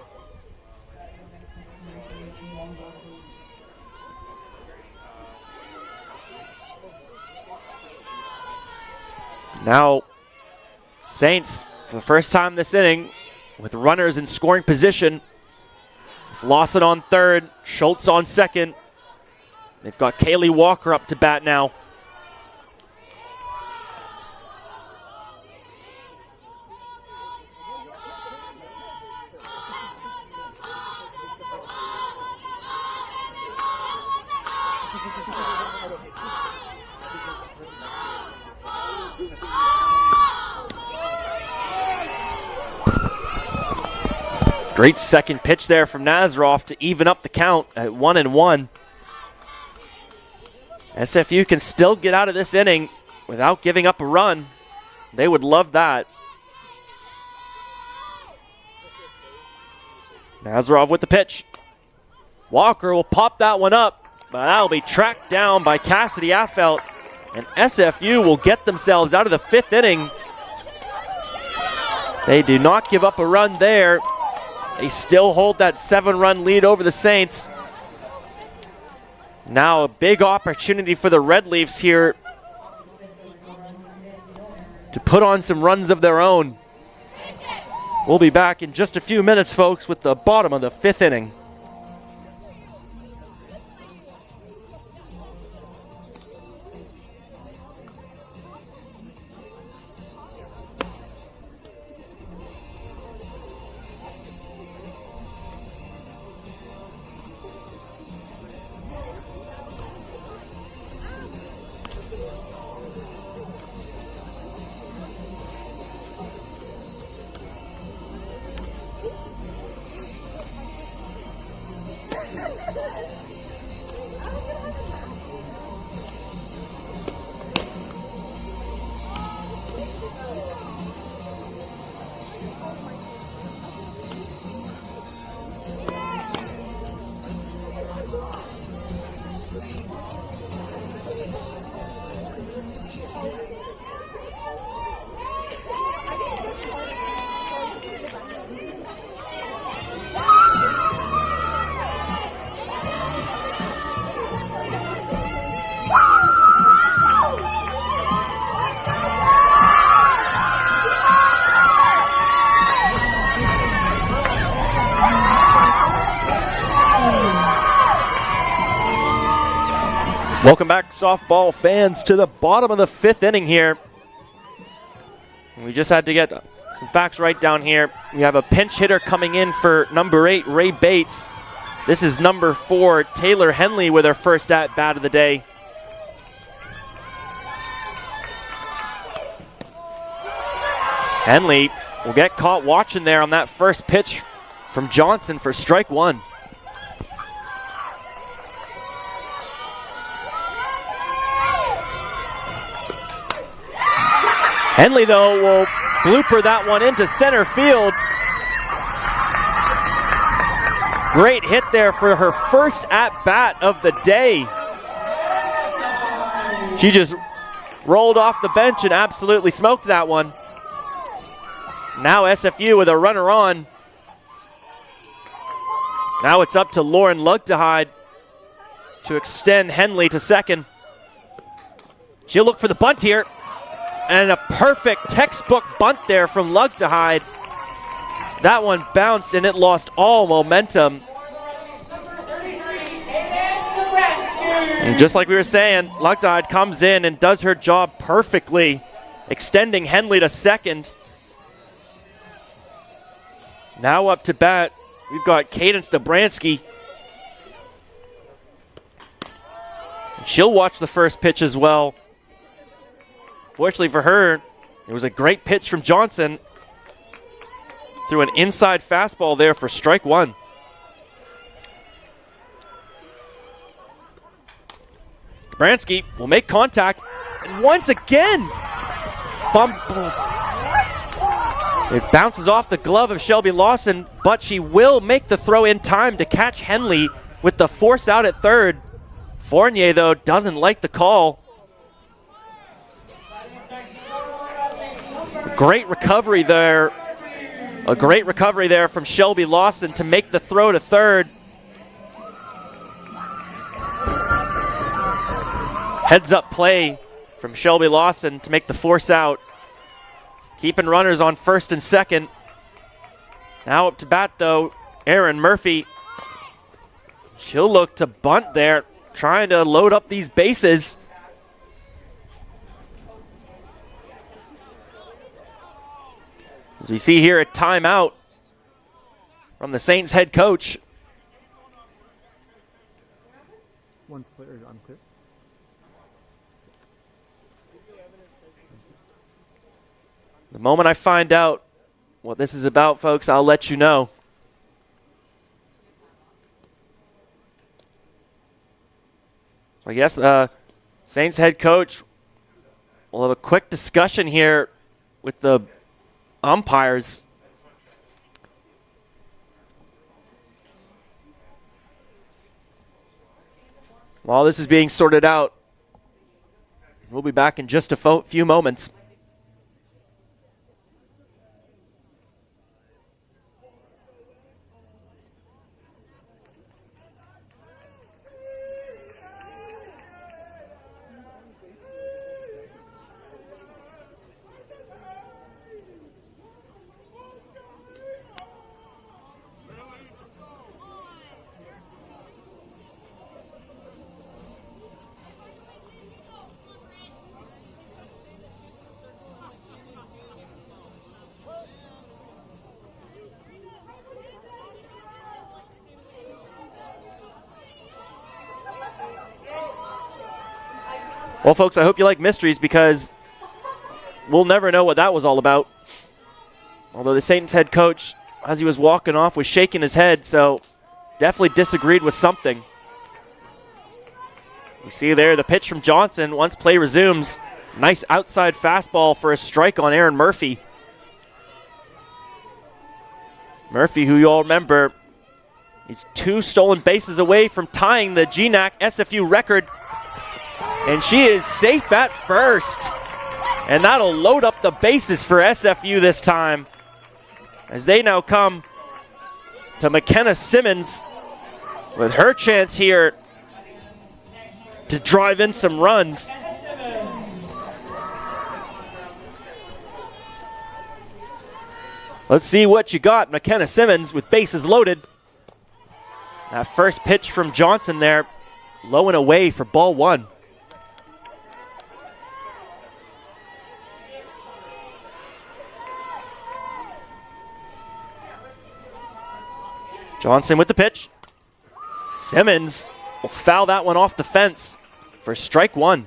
Now, Saints, for the first time this inning, with runners in scoring position. With Lawson on third, Schultz on second. They've got Kaylee Walker up to bat now. Great second pitch there from Nazarov to even up the count at 1-1. SFU can still get out of this inning without giving up a run. They would love that. Nazarov with the pitch. Walker will pop that one up, but that'll be tracked down by Cassidy Affelt. And SFU will get themselves out of the 5th inning. They do not give up a run there. They still hold that 7-run lead over the Saints. Now a big opportunity for the Red Leafs here to put on some runs of their own. We'll be back in just a few minutes, folks, with the bottom of the 5th inning. Welcome back, softball fans, to the bottom of the 5th inning here. We just had to get some facts right down here. We have a pinch hitter coming in for number 8, Ray Bates. This is number 4, Taylor Henley, with her first at-bat of the day. Henley will get caught watching there on that first pitch from Johnson for strike 1. Henley, though, will blooper that one into center field. Great hit there for her first at-bat of the day. She just rolled off the bench and absolutely smoked that one. Now SFU with a runner on. Now it's up to Lauren Lugdehide to extend Henley to second. She'll look for the bunt here. And a perfect textbook bunt there from Lugdehide. That one bounced and it lost all momentum. And just like we were saying, Lugtide comes in and does her job perfectly, extending Henley to second. Now up to bat, we've got Cadence Dobransky. She'll watch the first pitch as well. Fortunately for her, it was a great pitch from Johnson. Threw an inside fastball there for strike one. Dobransky will make contact, and once again, it bounces off the glove of Shelby Lawson, but she will make the throw in time to catch Henley with the force out at third. Fournier, though, doesn't like the call. Great recovery there. A great recovery there from Shelby Lawson to make the throw to third. Heads up play from Shelby Lawson to make the force out. Keeping runners on first and second. Now up to bat, though, Erin Murphy. She'll look to bunt there, trying to load up these bases. As we see here, a timeout from the Saints head coach. One's clear, I'm clear. The moment I find out what this is about, folks, I'll let you know. So I guess the Saints head coach will have a quick discussion here with the umpires. While this is being sorted out, we'll be back in just a few moments. Well, folks, I hope you like mysteries because we'll never know what that was all about. Although the Saints head coach, as he was walking off, was shaking his head, so definitely disagreed with something. We see there the pitch from Johnson once play resumes. Nice outside fastball for a strike on Erin Murphy. Murphy, who you all remember, is 2 stolen bases away from tying the GNAC SFU record. And she is safe at first. And that'll load up the bases for SFU this time, as they now come to McKenna Simmons with her chance here to drive in some runs. Let's see what you got. McKenna Simmons with bases loaded. That first pitch from Johnson there, low and away for ball one. Johnson with the pitch. Simmons will foul that one off the fence for strike one.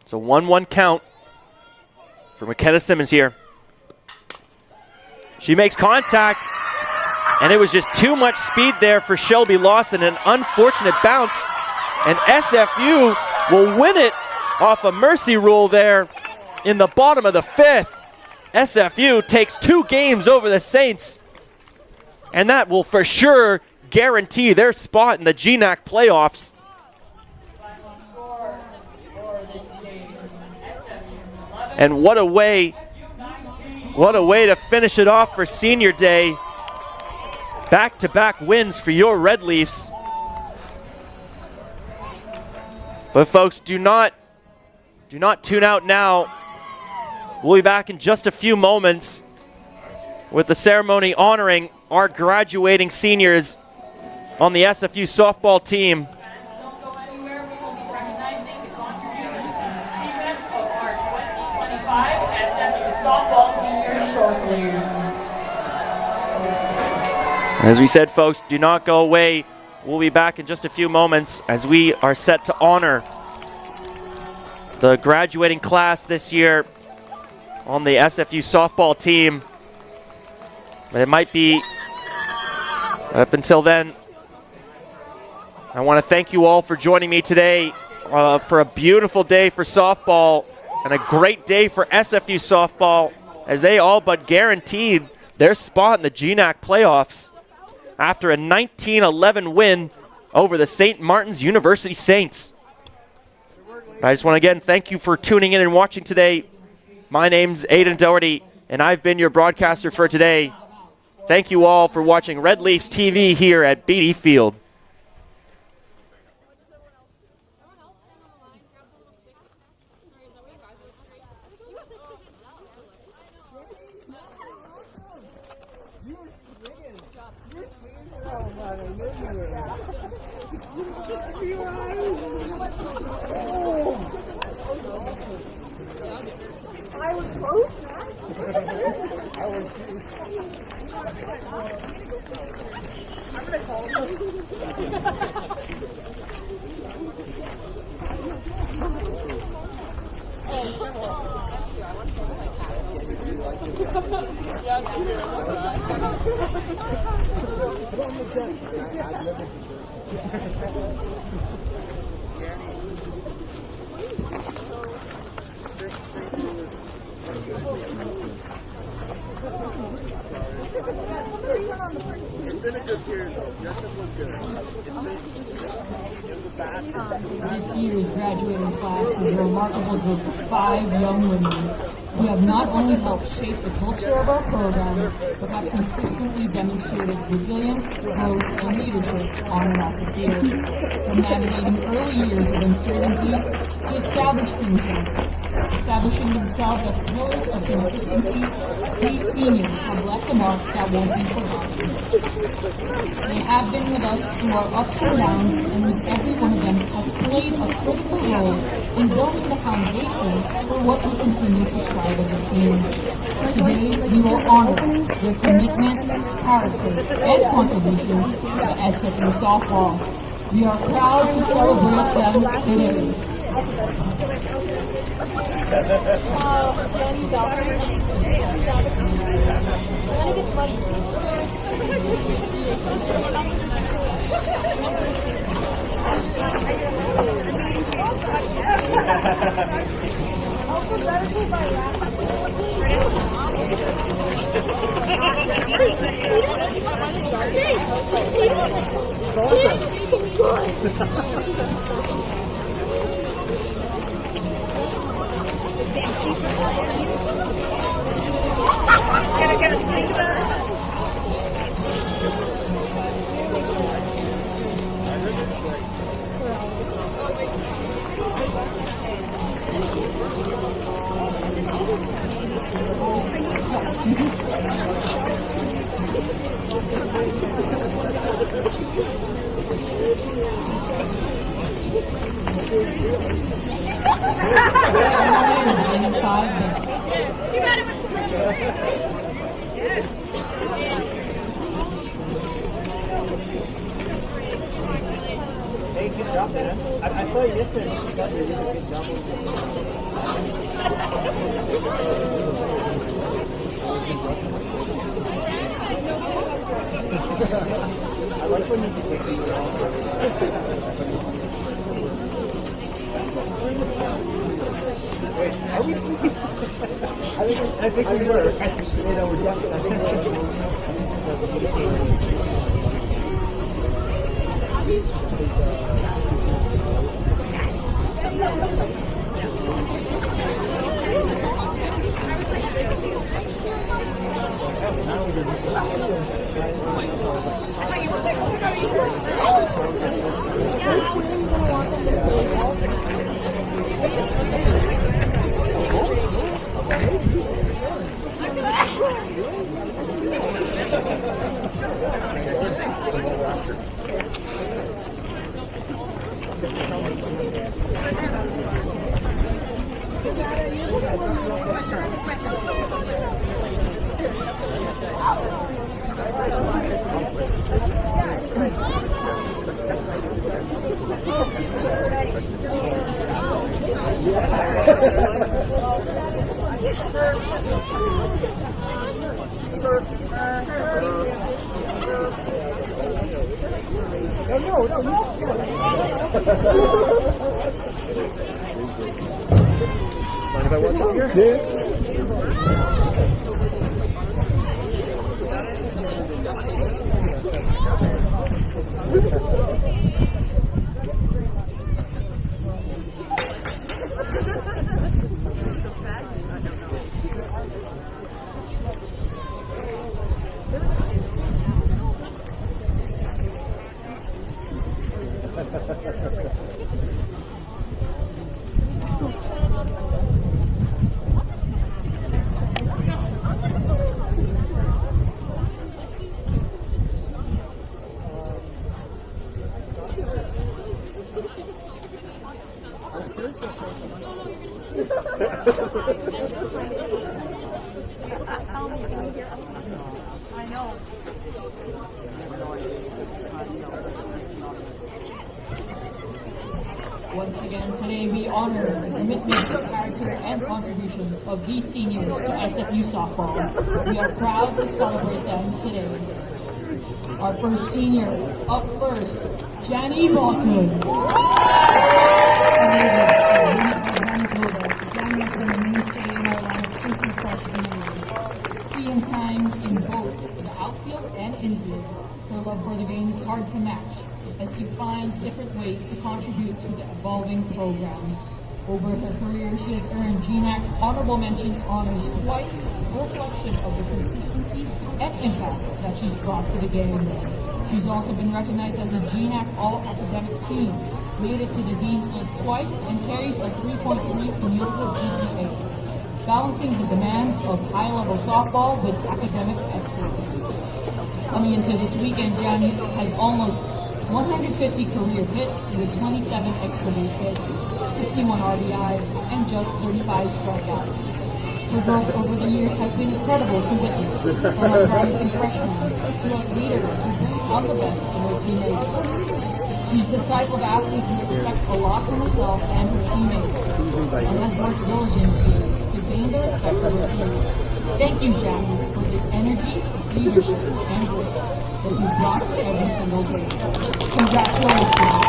It's a 1-1 count for McKenna Simmons here. She makes contact, and it was just too much speed there for Shelby Lawson. An unfortunate bounce. And SFU will win it off a mercy rule there in the bottom of the 5th. SFU takes 2 games over the Saints, and that will for sure guarantee their spot in the GNAC playoffs. And what a way to finish it off for Senior Day. Back-to-back wins for your Red Leafs. But folks, do not tune out now, We'll be back in just a few moments with the ceremony honoring our graduating seniors on the SFU softball team. Don't go anywhere. We will be recognizing the contributions and achievements of our 2025 SFU softball seniors shortly. As we said, folks, do not go away. We'll be back in just a few moments as we are set to honor the graduating class this year on the SFU softball team. But it might be, up until then, I want to thank you all for joining me today for a beautiful day for softball and a great day for SFU softball as they all but guaranteed their spot in the GNAC playoffs after a 19-11 win over the St. Martin's University Saints. I just want to again thank you for tuning in and watching today. My name's Aidan Doherty, and I've been your broadcaster for today. Thank you all for watching Red Leafs TV here at Beatty Field. I was close. I'm gonna call him. This year's graduating class is a remarkable group of 5 young women who have not only helped shape the culture of our program, but have consistently demonstrated resilience, growth, and leadership on and off the field. From navigating early years of uncertainty to establishing themselves as pillars of consistency, these seniors have left a mark that won't be forgotten. They have been with us through our ups and downs, and with every one of them has played a critical role in building the foundation for what we continue to strive as a team. Today, we will honor their commitment, character, and contributions to SFU softball. We are proud to celebrate them today. Danny Doherty. Then it gets muddy. Alphabetical by I saw you yesterday. You got your really good job. I like when you do things Wait, are we? I think we were. We're definitely. Mind if I watch out here? I know. Once again, today we honor the commitment, character, and contributions of these seniors to SFU softball. We are proud to celebrate them today. Our first senior, up first, Jani Balkan. Jani has been a mainstay in our lineup since we freshman year. Seeing time in both the outfield and infield, her love for the game is hard to match, as she finds different ways to contribute to the evolving program. Over her career, she has earned GNAC honorable mention honors twice, a reflection of the consistency and impact that she's brought to the game. She's also been recognized as a GNAC all-academic team, made it to the Dean's List twice, and carries a 3.3 cumulative GPA, balancing the demands of high-level softball with academic excellence. Coming into this weekend, Jani has almost 150 career hits with 27 extra base hits, 61 RBI, and just 35 strikeouts. Her growth over the years has been incredible to witness, from a promising freshman to a leader who brings out the best in her teammates. She's the type of athlete who expects a lot from herself and her teammates, and has worked diligently to gain the respect of her peers. Thank you, Jackie, for the energy, leadership, and grit that you brought to every single game. Congratulations.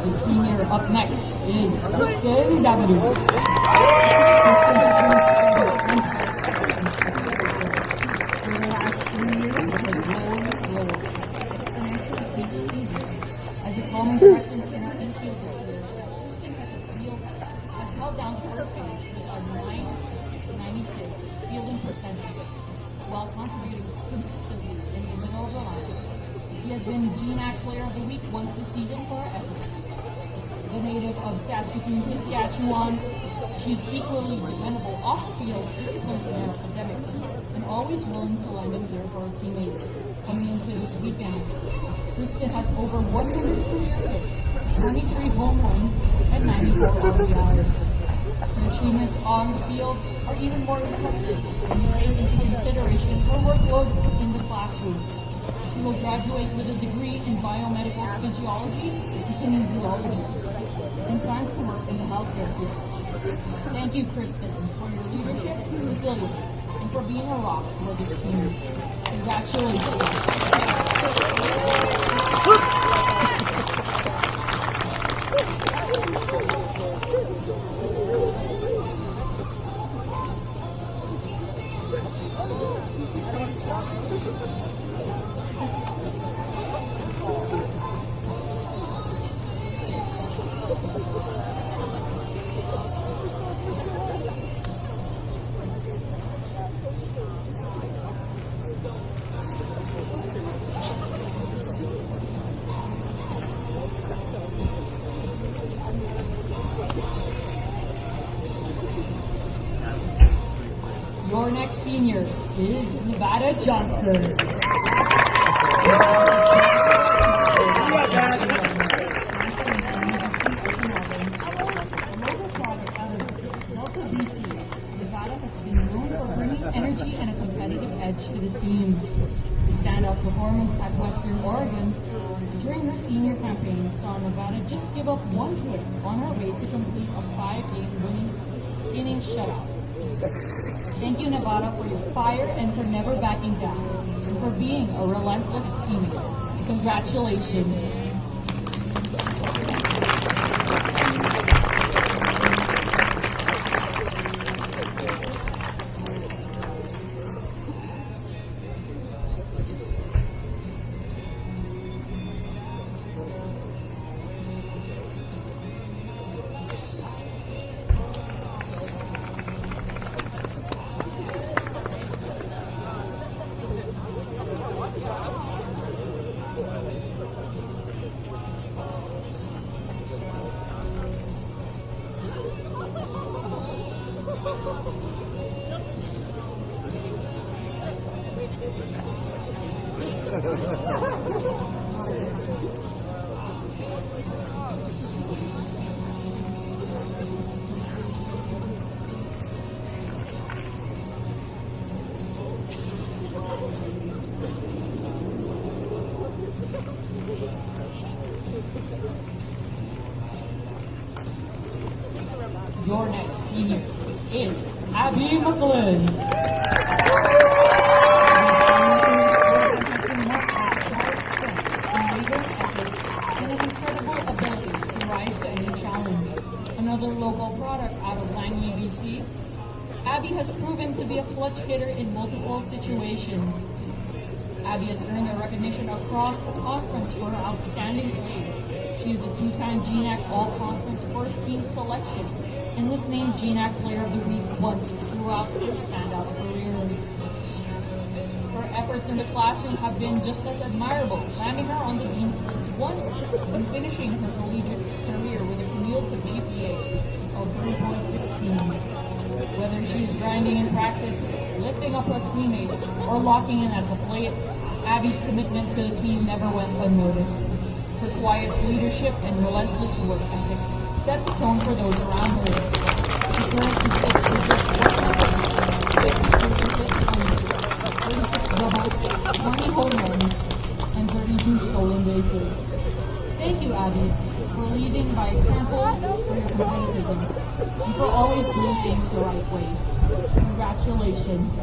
The senior up next is Kristen W. As a common freshman in our infield this year, Kristen has held down first base with a 996 fielding percentage, while contributing consistently in the middle of the line. She has been GNAC Player of the Week once this season for her efforts. The native of Saskatoon, Saskatchewan, she's equally dependable off-field, disciplined in her academics, and always willing to lend an ear for her teammates. Coming into this weekend, Kristen has over 100 career hits, 23 home runs, and 94 RBI. Her achievements on the field are even more impressive when you take into consideration her workload in the classroom. She will graduate with a degree in biomedical physiology and kinesiology, and plans to work in the healthcare field. Thank you, Kristen, for your leadership, resilience, and for being a rock for this team. Congratulations. Your next senior is Nevada Johnson. Energy and a competitive edge to the team. The standout performance at Western Oregon during her senior campaign saw Nevada just give up one hit on her way to complete a 5-game winning inning shutout. Thank you, Nevada, for your fire and for never backing down, and for being a relentless teammate. Congratulations. Your next senior is Abby McGlynn. An incredible ability to rise to any challenge. Another local product out of Langley, BC, Abby has proven to be a clutch hitter in multiple situations. Abby has earned a recognition across the conference for her outstanding play. She is a 2-time GNAC All-Conference First Team selection and was named GNAC Player of the Week once throughout her standout career. Her efforts in the classroom have been just as admirable, landing her on the Dean's list once and finishing her collegiate career with a cumulative GPA of 3.16. Whether she's grinding in practice, lifting up her teammates, or locking in at the plate, Abby's commitment to the team never went unnoticed. Her quiet leadership and relentless work ethic set the tone for those around her. She currently sits with just 36 doubles, 20 home runs, and 32 stolen bases. Thank you, Abby, for leading by example, for your competitiveness, and for always doing things the right way. Congratulations.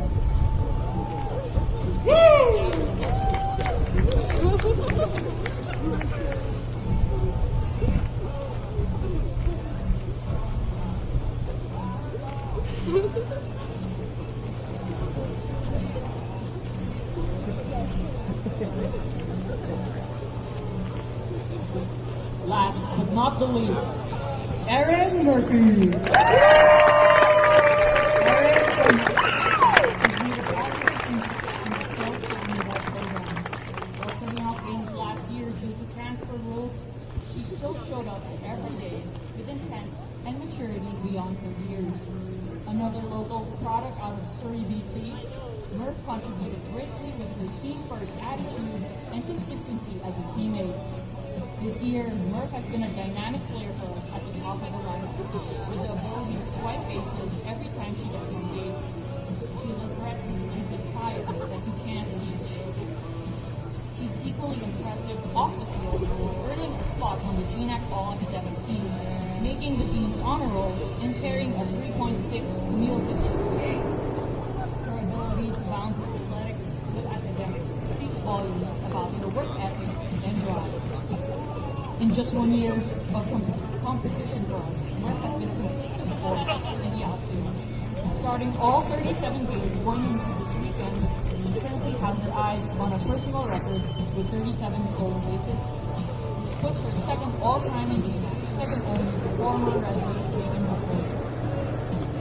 Last but not the least, Erin Murphy. Transfer rules, she still showed up every day with intent and maturity beyond her years. Another local product out of Surrey, BC, Murph contributed greatly with her team-first attitude and consistency as a teammate. This year, Murph has been a dynamic player for us at the top of the lineup, with the ability to swipe bases every time she gets engaged. She is a threat and a fire that you can't teach. She's equally impressive off the field, earning a spot on the GNAC All-Academic team, making the Dean's honor roll and carrying a 3.6 cumulative GPA. Her ability to balance athletics with academics speaks volumes about her work ethic and drive. In just 1 year of competition for us, Murph has been a consistent force in the outfield. Starting all 37 games going into this weekend, she currently has her eyes on a personal record with 37 stolen bases, which puts her second all-time in GNAC, second only to former Red Leaf Megan Buckles.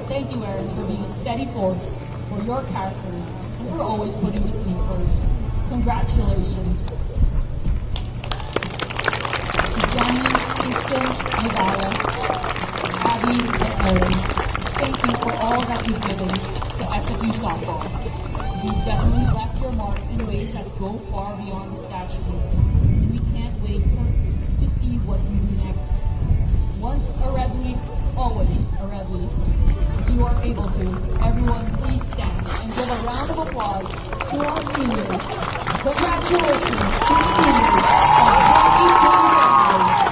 Thank you, Erin, for being a steady force, for your character, and for always putting the team first. Congratulations. Jenny, Kristen, Nevada, Abby, and Erin, thank you for all that you've given to SFU softball. You've definitely left your mark in ways that go far beyond the stat sheet. We can't wait to see what you do next. Once a Red Leaf, always a Red Leaf. If you are able to, everyone please stand and give a round of applause to our seniors. Congratulations to the seniors of 2025.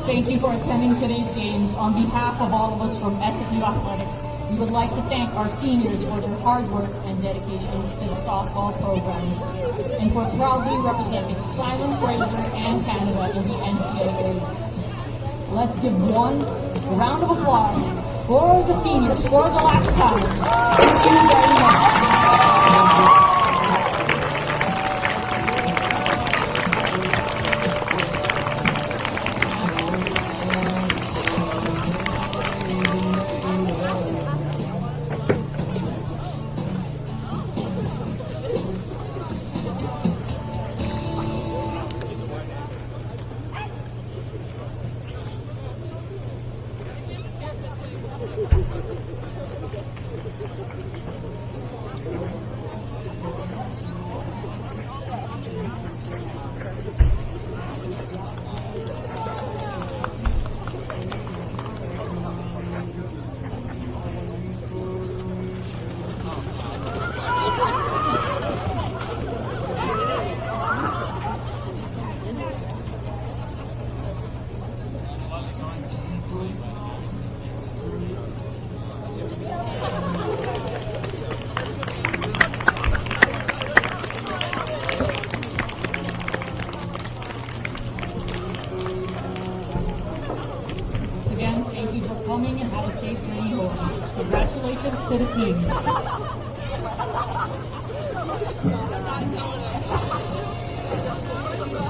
Thank you for attending today's games. On behalf of all of us from SFU Athletics, we would like to thank our seniors for their hard work and dedication to the softball program, and for proudly representing Simon Fraser and Canada in the NCAA. Let's give one round of applause for the seniors for the last time. Thank you very much. Again, thank you for coming and have a safe journey home. Congratulations to the team.